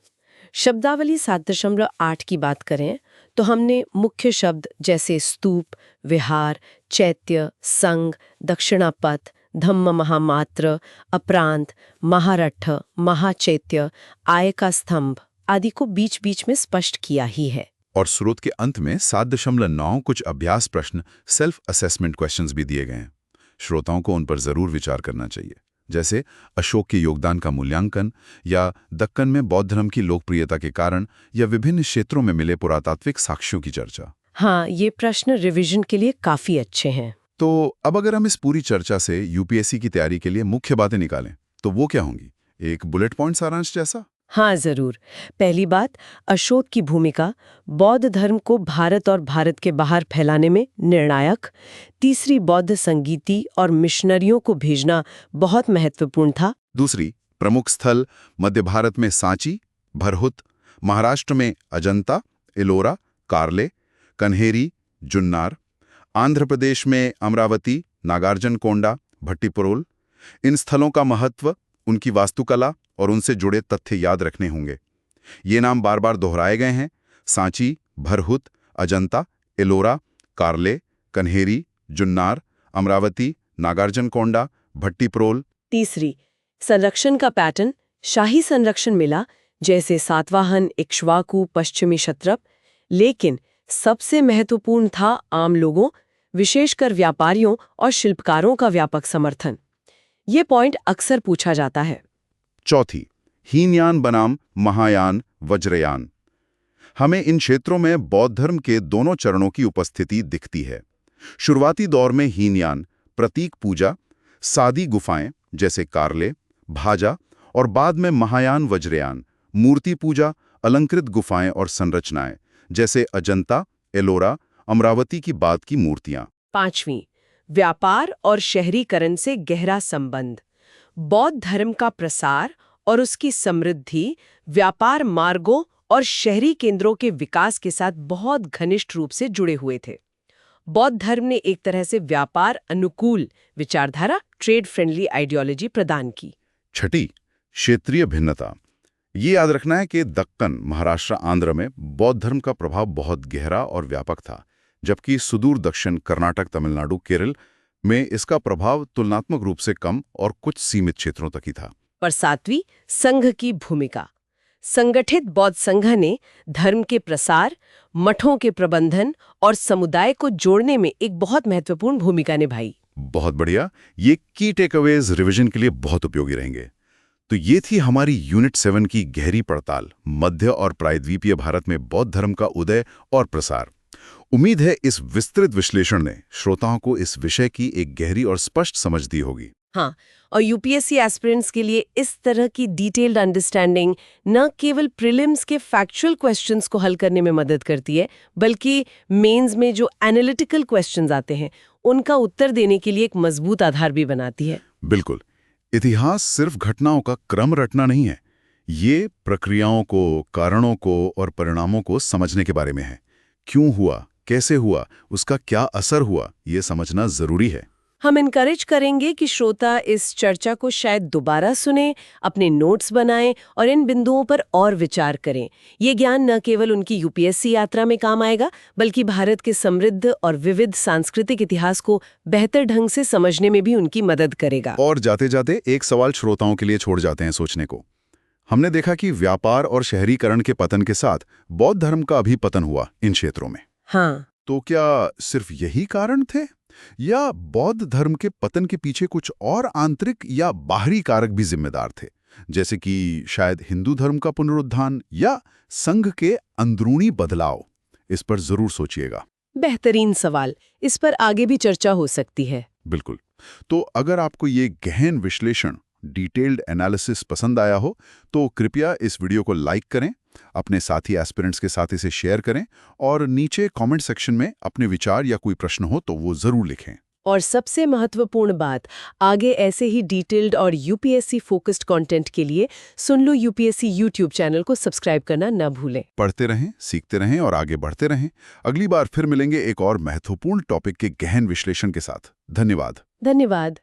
शब्दावली 7.8 की बात करें तो हमने मुख्य शब्द जैसे स्तूप, विहार, चैत्य, संघ, दक्षिणापथ, धम्म महामात्र, अपरांत, महारठ, महाचैत्य, आय का स्तंभ आदि को बीच बीच में स्पष्ट किया ही है। और स्रोत के अंत में 7.9 कुछ अभ्यास प्रश्न, सेल्फ असेसमेंट क्वेश्चंस भी दिए गए हैं। श्रोताओं को उन पर जरूर विचार करना चाहिए, जैसे अशोक के योगदान का मूल्यांकन, या दक्कन में बौद्ध धर्म की लोकप्रियता के कारण, या विभिन्न क्षेत्रों में मिले पुरातात्विक साक्ष्यों की चर्चा। हाँ, ये प्रश्न रिवीजन के लिए काफी अच्छे हैं। तो अब अगर हम इस पूरी चर्चा से यूपीएससी की तैयारी के लिए मुख्य बातें निकालें, तो वो क्या होंगी? एक बुलेट पॉइंट सारांश जैसा? हाँ, जरूर। पहली बात, अशोक की भूमिका बौद्ध धर्म को भारत और भारत के बाहर फैलाने में निर्णायक। तीसरी, बौद्ध संगीति और मिशनरियों को भेजना बहुत महत्वपूर्ण था। दूसरी, प्रमुख स्थल मध्य भारत में सांची, भरहुत, महाराष्ट्र में अजंता, एलोरा, कार्ले, कन्हेरी, जुन्नार, आंध्र प्रदेश में अमरावती, नागार्जुनकोंडा, भट्टीप्रोल। इन स्थलों का महत्व, उनकी वास्तुकला और उनसे जुड़े तथ्य याद रखने होंगे। ये नाम बार बार दोहराए गए हैं: सांची, भरहुत, अजंता, एलोरा, कार्ले, कन्हेरी, जुन्नार, अमरावती, नागार्जुनकोंडा, भट्टीप्रोल। तीसरी, संरक्षण का पैटर्न शाही संरक्षण मिला, जैसे सातवाहन, इक्ष्वाकु, पश्चिमी क्षत्रप। लेकिन सबसे महत्वपूर्ण था आम लोगों, विशेषकर व्यापारियों और शिल्पकारों का व्यापक समर्थन। ये पॉइंट अक्सर पूछा जाता है। चौथी, हीनयान बनाम महायान वज्रयान। हमें इन क्षेत्रों में बौद्ध धर्म के दोनों चरणों की उपस्थिति दिखती है। शुरुआती दौर में हीनयान, प्रतीक पूजा, सादी गुफाएं जैसे कार्ले, भाजा, और बाद में महायान वज्रयान, मूर्ति पूजा, अलंकृत गुफाएं और संरचनाएं जैसे अजंता, एलोरा, अमरावती की बाद की मूर्तियां। पांचवीं, व्यापार और शहरीकरण से गहरा संबंध। बौद्ध धर्म का प्रसार और उसकी समृद्धि व्यापार मार्गों और शहरी केंद्रों के विकास के साथ बहुत घनिष्ठ रूप से जुड़े हुए थे। बौद्ध धर्म ने एक तरह से व्यापार अनुकूल विचारधारा, ट्रेड फ्रेंडली आइडियोलॉजी प्रदान की। छठी, क्षेत्रीय भिन्नता। ये याद रखना है कि दक्कन, महाराष्ट्र, आंध्र में बौद्ध धर्म का प्रभाव बहुत गहरा और व्यापक था, जबकि सुदूर दक्षिण, कर्नाटक, तमिलनाडु, केरल में इसका प्रभाव तुलनात्मक रूप से कम और कुछ सीमित क्षेत्रों तक ही था। और सातवीं, संघ की भूमिका। संगठित बौद्ध संघ ने धर्म के प्रसार, मठों के प्रबंधन और समुदाय को जोड़ने में एक बहुत महत्वपूर्ण भूमिका निभाई। बहुत बढ़िया। ये की टेकअवेज रिवीजन के लिए बहुत उपयोगी रहेंगे। तो ये थी हमारी यूनिट 7 की गहरी पड़ताल, मध्य और प्रायद्वीपीय भारत में बौद्ध धर्म का उदय और प्रसार। उम्मीद है इस विस्तृत विश्लेषण ने श्रोताओं को इस विषय की एक गहरी और स्पष्ट समझ दी होगी। हाँ, और यूपीएससी एस्पिरेंट्स के लिए इस तरह की डिटेल्ड अंडरस्टैंडिंग न केवल प्रीलिम्स के फैक्चुअल क्वेश्चंस को हल करने में मदद करती है, बल्कि मेंस में जो एनालिटिकल क्वेश्चंस आते हैं उनका उत्तर देने के लिए एक मजबूत आधार भी बनाती है। बिल्कुल। इतिहास सिर्फ घटनाओं का क्रम रटना नहीं है, ये प्रक्रियाओं को, कारणों को और परिणामों को समझने के बारे में है। क्यों हुआ, कैसे हुआ, उसका क्या असर हुआ, ये समझना जरूरी है। हम इनकरेज करेंगे कि श्रोता इस चर्चा को शायद दोबारा सुने, अपने नोट्स बनाएं और इन बिंदुओं पर और विचार करें। ये ज्ञान न केवल उनकी यूपीएससी यात्रा में काम आएगा, बल्कि भारत के समृद्ध और विविध सांस्कृतिक इतिहास को बेहतर ढंग से समझने में भी उनकी मदद करेगा। और जाते जाते एक सवाल श्रोताओं के लिए छोड़ जाते हैं सोचने को। हमने देखा कि व्यापार और शहरीकरण के पतन के साथ बौद्ध धर्म का भी पतन हुआ इन क्षेत्रों में। हाँ, तो क्या सिर्फ यही कारण थे, या बौद्ध धर्म के पतन के पीछे कुछ और आंतरिक या बाहरी कारक भी जिम्मेदार थे, जैसे कि शायद हिंदू धर्म का पुनरुत्थान या संघ के अंदरूनी बदलाव? इस पर जरूर सोचिएगा। बेहतरीन सवाल। इस पर आगे भी चर्चा हो सकती है। बिल्कुल। तो अगर आपको ये गहन विश्लेषण, डिटेल्ड एनालिसिस पसंद आया हो तो कृपया इस वीडियो को लाइक करें, अपने साथी एस्पिरेंट्स के साथ इसे शेयर करें और नीचे कमेंट सेक्शन में अपने विचार या कोई प्रश्न हो तो वो जरूर लिखें। और सबसे महत्वपूर्ण बात, आगे ऐसे ही डिटेल्ड और यूपीएससी फोकस्ड कंटेंट के लिए सुन लो यूपीएससी यूट्यूब चैनल को सब्सक्राइब करना न भूलें। पढ़ते रहें, सीखते रहें और आगे बढ़ते रहें। अगली बार फिर मिलेंगे एक और महत्वपूर्ण टॉपिक के गहन विश्लेषण के साथ। धन्यवाद। धन्यवाद।